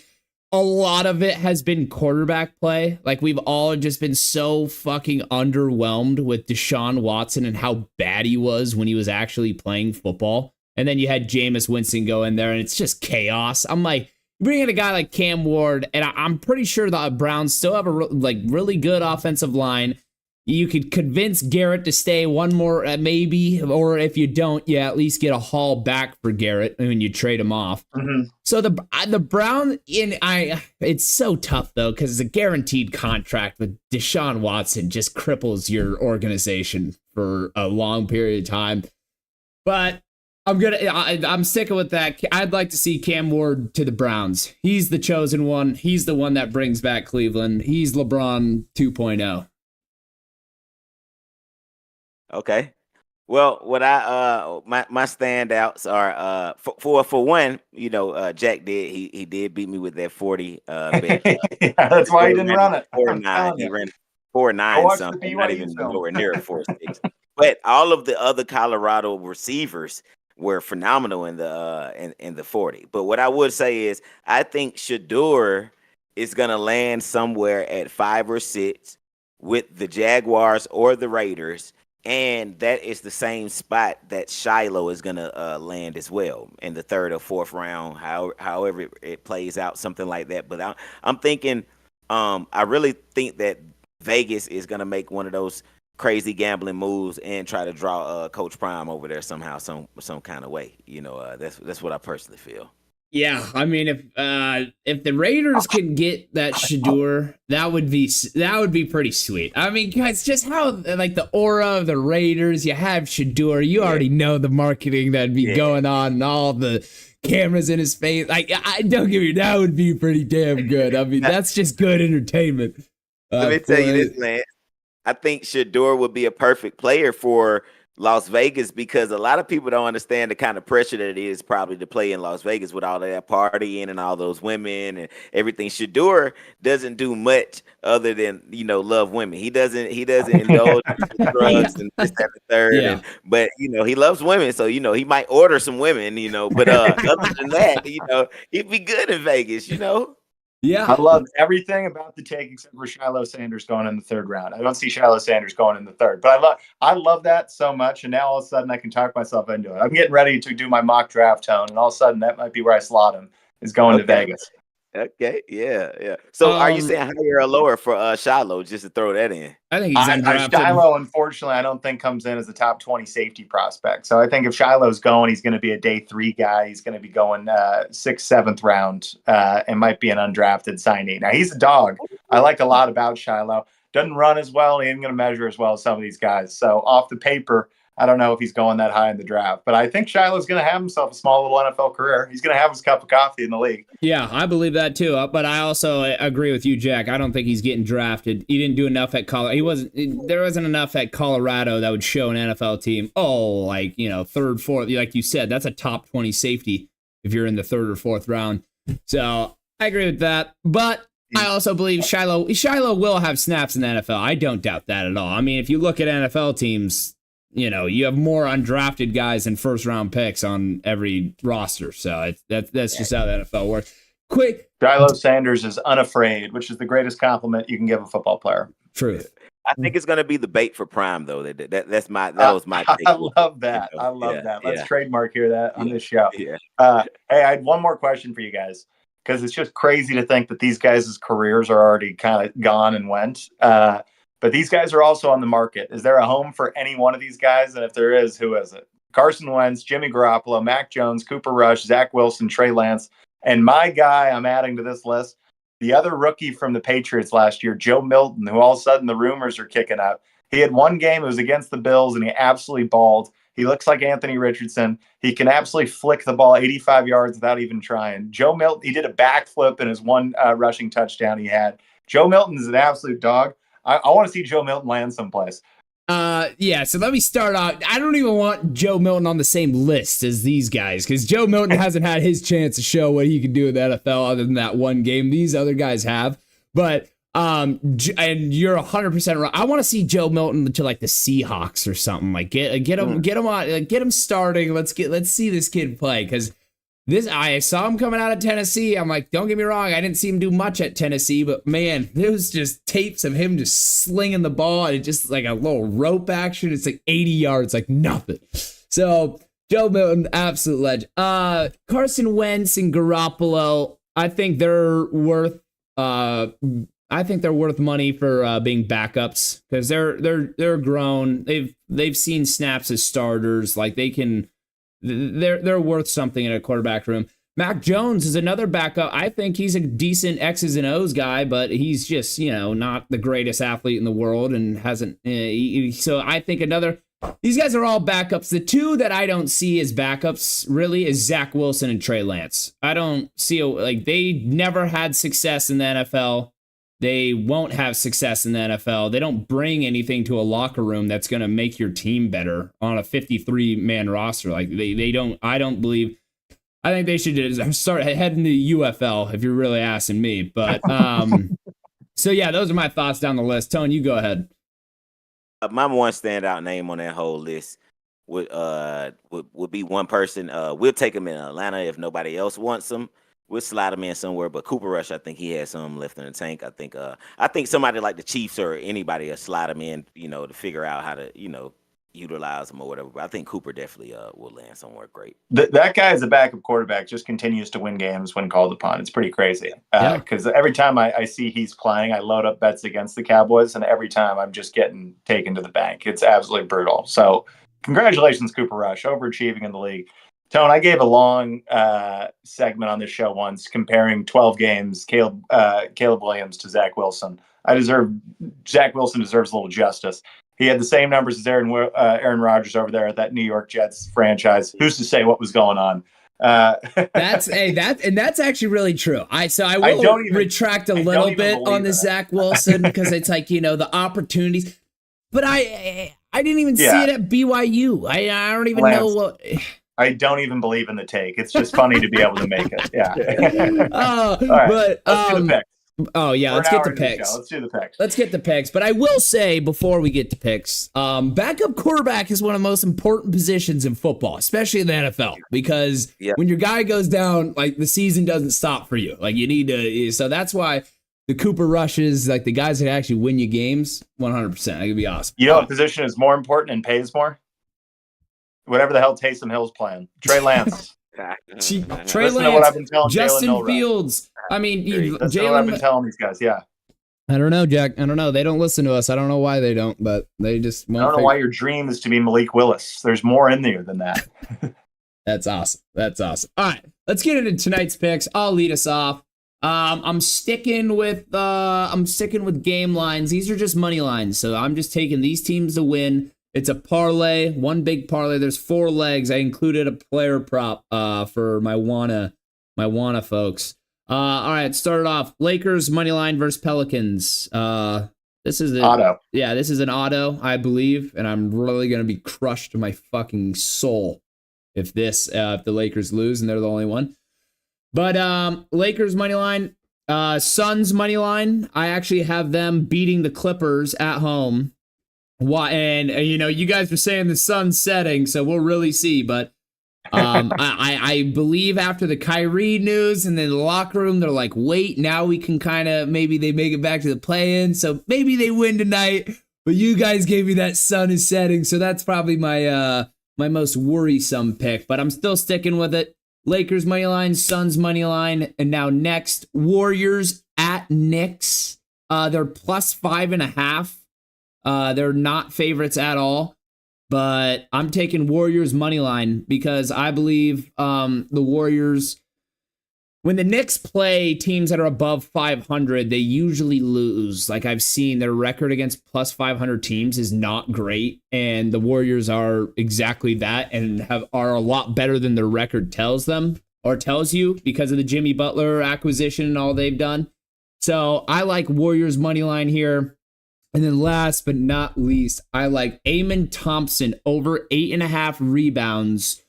a lot of it has been quarterback play. Like, we've all just been so fucking underwhelmed with Deshaun Watson and how bad he was when he was actually playing football. And then you had Jameis Winston go in there and it's just chaos. I'm like, bring in a guy like Cam Ward, and I'm pretty sure the Browns still have a really good offensive line. You could convince Garrett to stay one more, maybe, or if you don't, you at least get a haul back for Garrett when you trade him off. Mm-hmm. So the Brown it's so tough though, because a guaranteed contract with Deshaun Watson just cripples your organization for a long period of time. But I'm sticking with that. I'd like to see Cam Ward to the Browns. He's the chosen one. He's the one that brings back Cleveland. He's LeBron 2.0. Okay. Well, what my standouts are for one, Jack he did beat me with that 40 bet. That's why he didn't run it. 4.9. He ran 4.9 something, not even nowhere near 4.6. But all of the other Colorado receivers were phenomenal in the 40. But what I would say is I think Shadur is gonna land somewhere at 5 or 6 with the Jaguars or the Raiders. And that is the same spot that Shiloh is going to land as well in the 3rd or 4th round, however it plays out, something like that. But I'm thinking, I really think that Vegas is going to make one of those crazy gambling moves and try to draw Coach Prime over there somehow, some kind of way. That's what I personally feel. Yeah, I mean, if the Raiders can get that Shadur, that would be pretty sweet. I mean, guys, just how like the aura of the Raiders, you have Shadur, you already know the marketing that'd be going on, and all the cameras in his face. Like, I don't get me, that would be pretty damn good. I mean, that's just good entertainment. Let me tell you this, man. I think Shadur would be a perfect player for Las Vegas, because a lot of people don't understand the kind of pressure that it is probably to play in Las Vegas with all of that partying and all those women and everything. Shadur doesn't do much other than, love women. He doesn't indulge in drugs and this, that, and the third. Yeah. But he loves women, so he might order some women, but other than that, he'd be good in Vegas, Yeah, I love everything about the take except for Shiloh Sanders going in the 3rd round. I don't see Shiloh Sanders going in the 3rd, but I love that so much. And now all of a sudden I can talk myself into it. I'm getting ready to do my mock draft tone, and all of a sudden that might be where I slot him, is going to Vegas. Okay, yeah. So are you saying higher or lower for Shiloh, just to throw that in? I think he's undrafted. Shiloh, unfortunately, I don't think comes in as a top 20 safety prospect. So I think if Shiloh's going, he's going to be a day 3 guy. He's going to be going 6th, 7th round, and might be an undrafted signee. Now, he's a dog. I like a lot about Shiloh. Doesn't run as well. He ain't going to measure as well as some of these guys. So off the paper, I don't know if he's going that high in the draft, but I think Shiloh's going to have himself a small little NFL career. He's going to have his cup of coffee in the league. Yeah, I believe that too. But I also agree with you, Jack. I don't think he's getting drafted. He didn't do enough at Colorado. There wasn't enough at Colorado that would show an NFL team. Oh, like, third, fourth, like you said, that's a top 20 safety if you're in the 3rd or 4th round. So I agree with that. But I also believe Shiloh will have snaps in the NFL. I don't doubt that at all. I mean, if you look at NFL teams, you have more undrafted guys than 1st-round picks on every roster. So that's just how the NFL works. Quick. Shiloh Sanders is unafraid, which is the greatest compliment you can give a football player. Truth. I think it's going to be the bait for Prime, though. That was my take. I love that. I love that. Let's trademark that on this show. Yeah. Hey, I had one more question for you guys, because it's just crazy to think that these guys' careers are already kind of gone and went. But these guys are also on the market. Is there a home for any one of these guys? And if there is, who is it? Carson Wentz, Jimmy Garoppolo, Mac Jones, Cooper Rush, Zach Wilson, Trey Lance. And my guy I'm adding to this list, the other rookie from the Patriots last year, Joe Milton, who all of a sudden the rumors are kicking up. He had one game, it was against the Bills, and he absolutely balled. He looks like Anthony Richardson. He can absolutely flick the ball 85 yards without even trying. Joe Milton, he did a backflip in his one rushing touchdown he had. Joe Milton is an absolute dog. I want to see Joe Milton land someplace. Yeah, so let me start out. I don't even want Joe Milton on the same list as these guys, because Joe Milton hasn't had his chance to show what he can do in the NFL other than that one game. These other guys have. But and you're 100% right. I want to see Joe Milton to like the Seahawks or something. Like get him on, get him starting. Let's see this kid play, because I saw him coming out of Tennessee. I'm like, don't get me wrong, I didn't see him do much at Tennessee, but man, there was just tapes of him just slinging the ball, and it just like a little rope action. It's like 80 yards, like nothing. So Joe Milton, absolute legend. Carson Wentz and Garoppolo, I think they're worth money for being backups, because they're grown. They've seen snaps as starters. Like they're worth something in a quarterback room. Mac Jones is another backup. I think he's a decent X's and O's guy, but he's just, not the greatest athlete in the world and hasn't. So I think these guys are all backups. The two that I don't see as backups really is Zach Wilson and Trey Lance. I don't see, they never had success in the NFL. They won't have success in the NFL. They don't bring anything to a locker room that's going to make your team better on a 53-man roster. Like they don't. I don't believe. I think they should start heading to the UFL if you're really asking me. But so yeah, those are my thoughts down the list. Tone, you go ahead. My one standout name on that whole list would be one person. We'll take him in Atlanta if nobody else wants him. We'll slide him in somewhere, but Cooper Rush, I think he has some left in the tank. I think somebody like the Chiefs or anybody will slide him in, to figure out how to, utilize him or whatever. But I think Cooper definitely will land somewhere great. That guy as a backup quarterback just continues to win games when called upon. It's pretty crazy. Because every time I see he's playing, I load up bets against the Cowboys, and every time I'm just getting taken to the bank. It's absolutely brutal. So congratulations, Cooper Rush, overachieving in the league. Tone, I gave a long segment on this show once comparing 12 games, Caleb Williams to Zach Wilson. Zach Wilson deserves a little justice. He had the same numbers as Aaron Rodgers over there at that New York Jets franchise. Who's to say what was going on? That's actually really true. I will retract a little bit on the Zach Wilson, because it's like, the opportunities. But I didn't even see it at BYU. I don't even know what. I don't even believe in the take. It's just funny to be able to make it. Yeah. All right. But let's do the picks. Oh yeah, let's get the picks. Let's do the picks. Let's get the picks. But I will say before we get to picks, backup quarterback is one of the most important positions in football, especially in the NFL, because when your guy goes down, like the season doesn't stop for you. Like you need to. So that's why the Cooper Rushes, like the guys that actually win you games, 100%. That could be awesome. You know what position is more important and pays more? Whatever the hell Taysom Hill's playing. Trey Lance. Trey Lance, Justin Fields, I mean, That's what I've been Jalen. telling these guys. Yeah. I don't know, Jack. I don't know. They don't listen to us. I don't know why they don't, but they just won't. I don't know why your dream is to be Malik Willis. There's more in there than that. That's awesome. That's awesome. All right, let's get into tonight's picks. I'll lead us off. I'm sticking with game lines. These are just money lines, so I'm just taking these teams to win. It's a parlay, one big parlay. There's 4 legs. I included a player prop for my wanna folks. All right, started off Lakers money line versus Pelicans. This is Auto. Yeah, this is an auto, I believe, and I'm really gonna be crushed to my fucking soul if the Lakers lose and they're the only one. But Lakers money line, Suns money line. I actually have them beating the Clippers at home. Why? And you guys were saying the sun's setting, so we'll really see. But I believe after the Kyrie news and then the locker room, they're like, wait, now we can kind of maybe they make it back to the play-in, so maybe they win tonight. But you guys gave me that sun is setting, so that's probably my most worrisome pick. But I'm still sticking with it. Lakers money line, Suns money line, and now next Warriors at Knicks. They're plus 5.5. They're not favorites at all, but I'm taking Warriors money line because I believe the Warriors, when the Knicks play teams that are above 500, they usually lose. Like I've seen, their record against plus 500 teams is not great, and the Warriors are exactly that and are a lot better than their record tells them or tells you because of the Jimmy Butler acquisition and all they've done. So I like Warriors money line here. And then last but not least, I like Amen Thompson over 8.5 rebounds.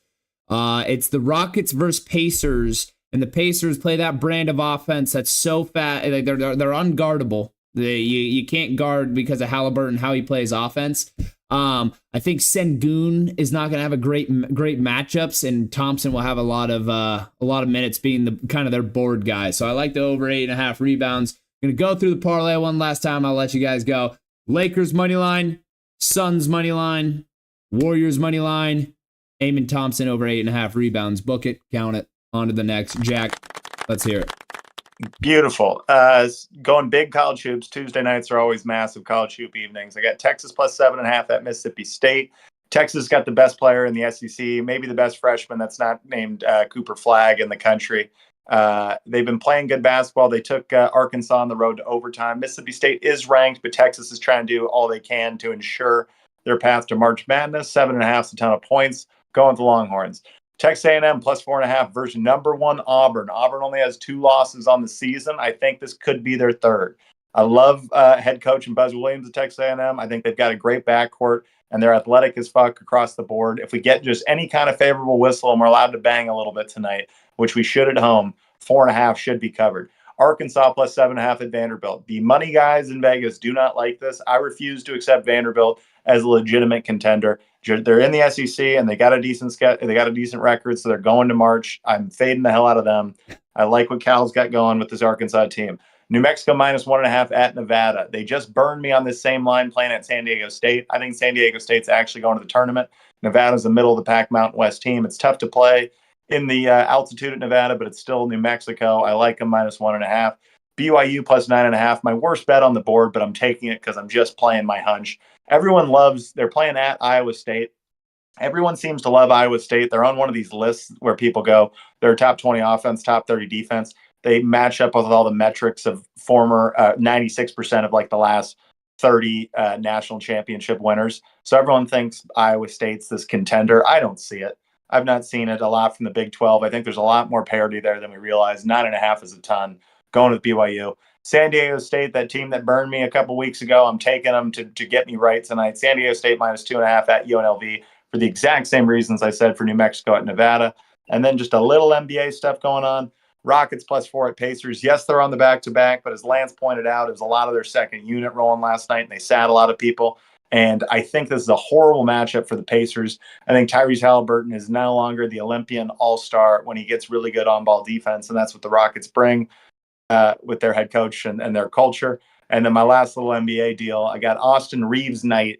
It's the Rockets versus Pacers. And the Pacers play that brand of offense that's so fast. They're unguardable. You can't guard because of Halliburton, how he plays offense. I think Sengun is not going to have a great matchups, and Thompson will have a lot of minutes being the kind of their board guy. So I like the over 8.5 rebounds. I'm going to go through the parlay one last time. I'll let you guys go. Lakers money line, Suns money line, Warriors money line, Amen Thompson over 8.5 rebounds. Book it, count it. On to the next. Jack, let's hear it. Beautiful. Going big college hoops. Tuesday nights are always massive college hoop evenings. I got Texas plus 7.5 at Mississippi State. Texas got the best player in the SEC, maybe the best freshman that's not named Cooper Flagg in the country. They've been playing good basketball. They took Arkansas on the road to overtime. Mississippi State is ranked, but Texas is trying to do all they can to ensure their path to March Madness. 7.5 is a ton of points. Going with the Longhorns. Texas A&M plus 4.5 versus number 1 Auburn. Auburn only has 2 losses on the season. I think this could be their third. I love head coach and Buzz Williams at Texas A&M. I think they've got a great backcourt, and they're athletic as fuck across the board. If we get just any kind of favorable whistle and we're allowed to bang a little bit tonight, which we should at home, 4.5 should be covered. Arkansas plus 7.5 at Vanderbilt. The money guys in Vegas do not like this. I refuse to accept Vanderbilt as a legitimate contender. They're in the SEC and they got a decent record, so they're going to March. I'm fading the hell out of them. I like what Cal's got going with this Arkansas team. New Mexico minus 1.5 at Nevada. They just burned me on this same line playing at San Diego State. I think San Diego State's actually going to the tournament. Nevada's the middle of the pack Mountain West team. It's tough to play in the altitude at Nevada, but it's still New Mexico. I like them minus 1.5. BYU plus 9.5. My worst bet on the board, but I'm taking it because I'm just playing my hunch. They're playing at Iowa State. Everyone seems to love Iowa State. They're on one of these lists where people go, they're top 20 offense, top 30 defense. They match up with all the metrics of former 96% of like the last 30 national championship winners. So everyone thinks Iowa State's this contender. I don't see it. I've not seen it a lot from the Big 12. I think there's a lot more parity there than we realize. 9.5 is a ton. Going with BYU. San Diego State, that team that burned me a couple weeks ago, I'm taking them to get me right tonight. San Diego State minus 2.5 at UNLV for the exact same reasons I said for New Mexico at Nevada. And then just a little NBA stuff going on. Rockets plus 4 at Pacers. Yes, they're on the back-to-back, but as Lance pointed out, it was a lot of their second unit rolling last night, and they sat a lot of people. And I think this is a horrible matchup for the Pacers. I think Tyrese Halliburton is no longer the Olympian all-star when he gets really good on-ball defense, and that's what the Rockets bring with their head coach and their culture. And then my last little NBA deal, I got Austin Reeves night.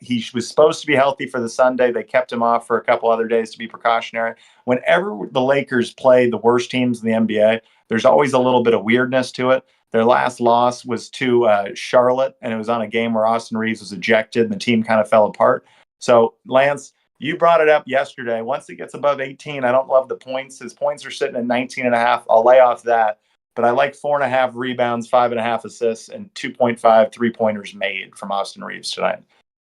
He was supposed to be healthy for the Sunday. They kept him off for a couple other days to be precautionary. Whenever the Lakers play the worst teams in the NBA, there's always a little bit of weirdness to it. Their last loss was to Charlotte, and it was on a game where Austin Reeves was ejected, and the team kind of fell apart. So, Lance, you brought it up yesterday. Once it gets above 18, I don't love the points. His points are sitting at 19.5. I'll lay off that. But I like 4.5 rebounds, 5.5 assists, and 2.5 3-pointers made from Austin Reeves tonight.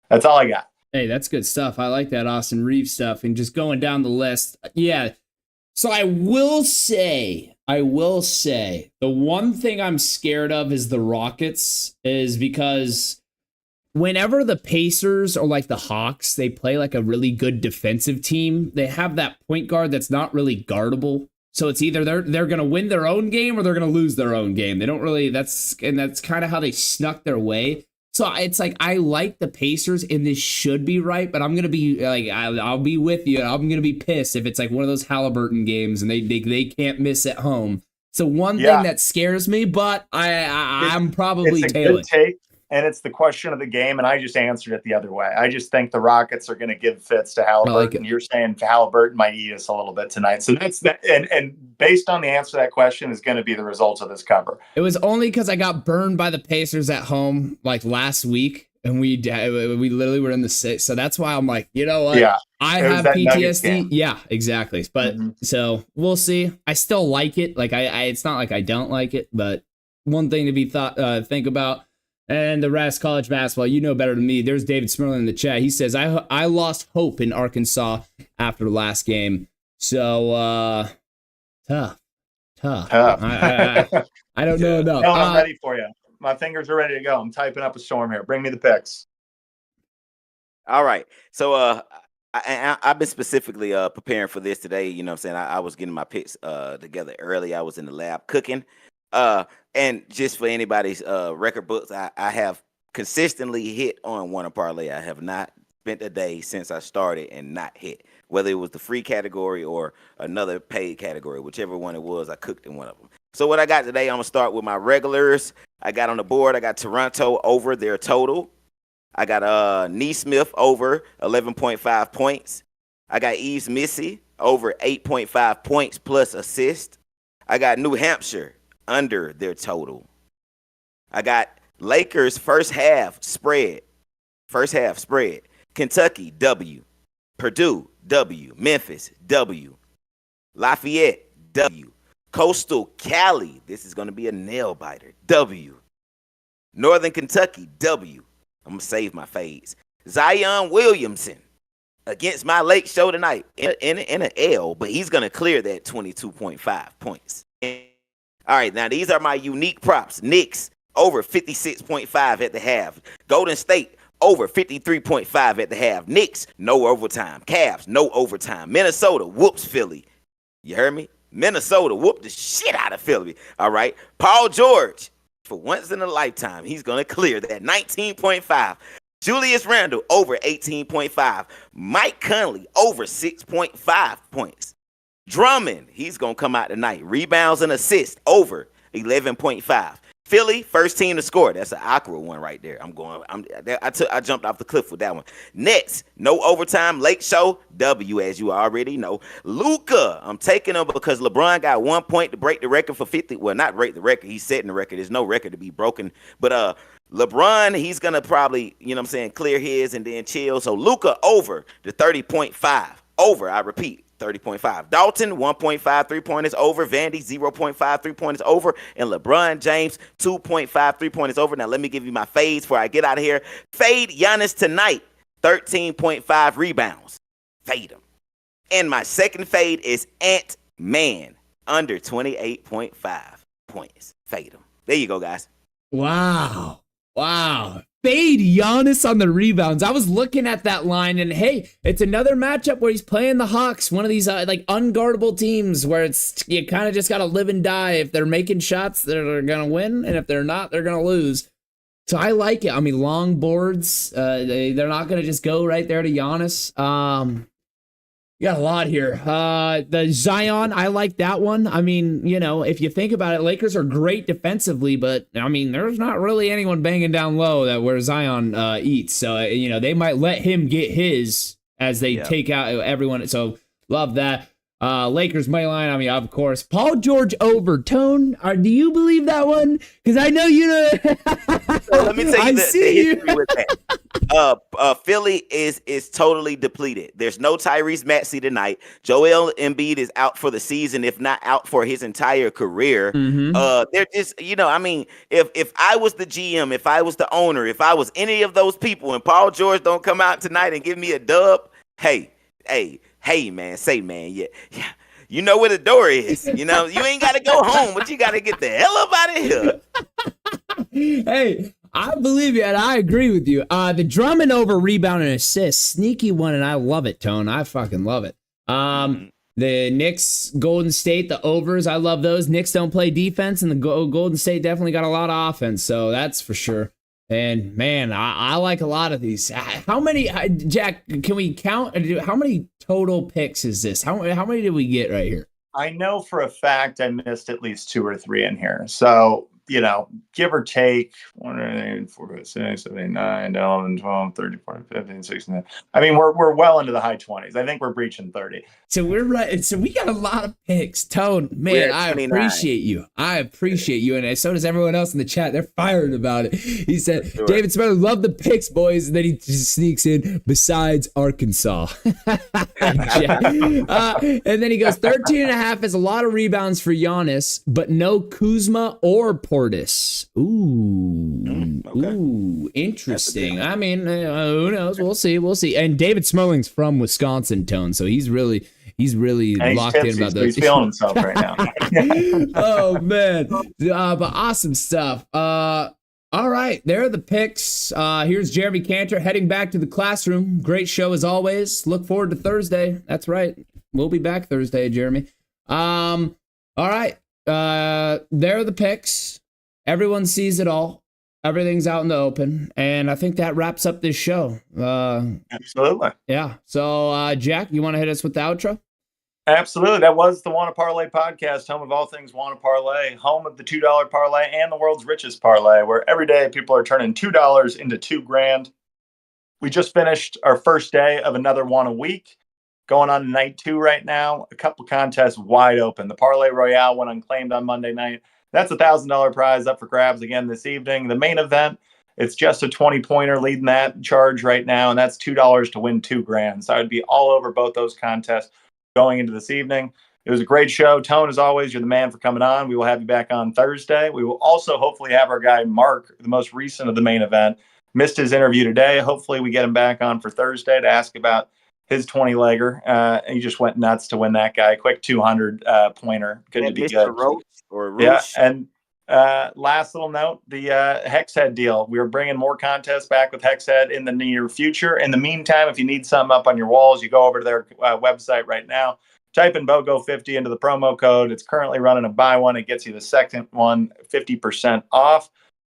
That's all I got. Hey, that's good stuff. I like that Austin Reeves stuff. And just going down the list, yeah. So I will say, the one thing I'm scared of is the Rockets, is because whenever the Pacers or like the Hawks, they play like a really good defensive team, they have that point guard that's not really guardable. So it's either they're going to win their own game or they're going to lose their own game. They don't really, that's kind of how they snuck their way. So it's like, I like the Pacers and this should be right, but I'm going to be like, I'll be with you. I'm going to be pissed if it's like one of those Halliburton games and they can't miss at home. So one thing that scares me, but I'm probably tailing. Good take. And it's the question of the game, and I just answered it the other way. I just think the Rockets are going to give fits to Halliburton. Like, you're saying Halliburton might eat us a little bit tonight. So that's that. And based on the answer to that question is going to be the results of this cover. It was only because I got burned by the Pacers at home like last week, and we literally were in the sixth. So that's why I'm like, you know what? Yeah, I have PTSD. Yeah, exactly. But so we'll see. I still like it. Like I it's not like I don't like it, but one thing to be think about. And the rest, college basketball, you know better than me. There's David Smerlin in the chat. He says, I lost hope in Arkansas after the last game. So, tough. I don't know enough. No, I'm ready for you. My fingers are ready to go. I'm typing up a storm here. Bring me the picks. All right. So, I've been specifically preparing for this today. You know what I'm saying? I was getting my picks together early. I was in the lab cooking. And just for anybody's record books, I have consistently hit on One Parlay. I have not spent a day since I started and not hit, whether it was the free category or another paid category, whichever one it was, I cooked in one of them. So what I got today, I'm going to start with my regulars. I got on the board, I got Toronto over their total. I got Neesmith over 11.5 points. I got Eves Missy over 8.5 points plus assist. I got New Hampshire under their total. I got Lakers first half spread. Kentucky, W. Purdue, W. Memphis, W. Lafayette, W. Coastal Cali, this is going to be a nail biter, W. Northern Kentucky, W. I'm going to save my fades. Zion Williamson against my Lake show tonight in an L, but he's going to clear that 22.5 points. All right, now these are my unique props. Knicks over 56.5 at the half. Golden State over 53.5 at the half. Knicks, no overtime. Cavs, no overtime. Minnesota whoops Philly. You heard me? Minnesota whooped the shit out of Philly. All right. Paul George, for once in a lifetime, he's going to clear that 19.5. Julius Randle over 18.5. Mike Conley over 6.5 points. Drummond, he's going to come out tonight. Rebounds and assists over 11.5. Philly, first team to score. That's an awkward one right there. I jumped off the cliff with that one. Nets, no overtime. Lake show, W, as you already know. Luka, I'm taking him because LeBron got 1 point to break the record for 50. Well, not break the record. He's setting the record. There's no record to be broken. But LeBron, he's going to probably, you know what I'm saying, clear his and then chill. So Luka over the 30.5. Over, I repeat. 30.5. Dalton, 1.5 3-pointers over. Vandy, 0.5 3-pointers over. And LeBron James, 2.5 3-pointers over. Now, let me give you my fades before I get out of here. Fade Giannis tonight, 13.5 rebounds. Fade him. And my second fade is Ant-Man, under 28.5 points. Fade him. There you go, guys. Wow. Fade Giannis on the rebounds. I was looking at that line, and hey, it's another matchup where he's playing the Hawks, one of these like unguardable teams where it's you kind of just got to live and die. If they're making shots, they're going to win, and if they're not, they're going to lose. So I like it. I mean, long boards, they're not going to just go right there to Giannis. You got a lot here. The Zion, I like that one. I mean, you know, if you think about it, Lakers are great defensively, but I mean, there's not really anyone banging down low that where Zion eats. So, you know, they might let him get his as they take out everyone. So love that. Lakers money line, I mean, of course. Paul George over. Tone, do you believe that one? Because I know you know. So let me tell you the history with that. Philly is totally depleted. There's no Tyrese Maxey tonight. Joel Embiid is out for the season, if not out for his entire career. They're just, I mean, if I was the GM, if I was the owner, if I was any of those people, and Paul George don't come out tonight and give me a dub, hey, man, yeah. You know where the door is. You ain't got to go home, but you got to get the hell up out of here. Hey, I believe you, and I agree with you. The Drummond over rebound and assist, sneaky one, and I love it, Tone. I fucking love it. The Knicks, Golden State, the overs, I love those. Knicks don't play defense, and the Golden State definitely got a lot of offense, so that's for sure. And man, I like a lot of these. How many, Jack? Can we count? How many total picks is this? How many did we get right here? I know for a fact I missed at least 2 or 3 in here. So, give or take 1, 2, 3, 4, 6, 7, 8, 9, 11, 12, 13, 14, 15, 16. I mean, we're well into the high 20s. I think we're breaching 30. So we're right. So we got a lot of picks. Tone, man, I appreciate you. And so does everyone else in the chat. They're fired about it. He said, sure. David Smith, love the picks, boys. And then he just sneaks in, besides Arkansas. And then he goes, 13.5 is a lot of rebounds for Giannis, but no Kuzma or Portis. Ooh, interesting. I mean, who knows? We'll see. And David Smurling's from Wisconsin, Tone, so he's really locked in about those. He's feeling himself right now. Oh man, but awesome stuff. All right, there are the picks. Here's Jeremy Cantor heading back to the classroom. Great show as always. Look forward to Thursday. That's right, we'll be back Thursday, Jeremy. All right, there are the picks. Everyone sees it all. Everything's out in the open, and I think that wraps up this show. Absolutely. Yeah. So, Jack, you want to hit us with the outro? Absolutely. That was the Wanna Parlay podcast, home of all things Wanna Parlay, home of the $2 parlay and the world's richest parlay, where every day people are turning $2 into $2,000. We just finished our first day of another one a week, going on night 2 right now. A couple contests wide open. The Parlay Royale went unclaimed on Monday night. That's a $1,000 prize up for grabs again this evening. The main event, it's just a 20-pointer leading that charge right now, and that's $2 to win $2,000. So I would be all over both those contests going into this evening. It was a great show. Tone, as always, you're the man for coming on. We will have you back on Thursday. We will also hopefully have our guy Mark, the most recent of the main event. Missed his interview today. Hopefully we get him back on for Thursday to ask about his 20-legger. He just went nuts to win that guy. Quick 200 pointer. Good to be good. Yeah, and last little note, the Hexhead deal. We're bringing more contests back with Hexhead in the near future. In the meantime, if you need something up on your walls, you go over to their website right now. Type in BOGO50 into the promo code. It's currently running a buy one. It gets you the second one 50% off.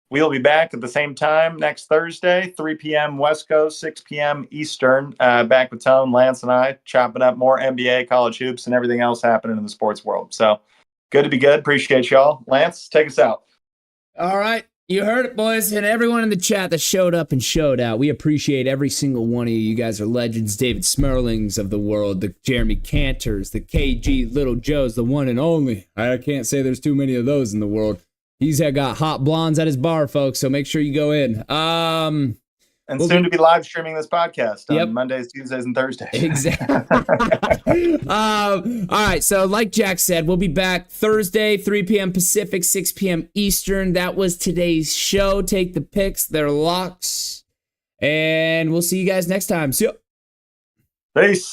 We'll be back at the same time next Thursday, 3 p.m. West Coast, 6 p.m. Eastern. Back with Tone, Lance, and I, chopping up more NBA, college hoops, and everything else happening in the sports world. So good to be good. Appreciate y'all. Lance, take us out. All right. You heard it, boys, and everyone in the chat that showed up and showed out. We appreciate every single one of you. You guys are legends. David Smurlings of the world, the Jeremy Cantors, the KG Little Joes, the one and only. I can't say there's too many of those in the world. He's got hot blondes at his bar, folks, so make sure you go in. And soon to be live streaming this podcast on Mondays, Tuesdays, and Thursdays. Exactly. All right, so like Jack said, we'll be back Thursday, 3 p.m. Pacific, 6 p.m. Eastern. That was today's show. Take the picks. They're locks. And we'll see you guys next time. See ya. Peace.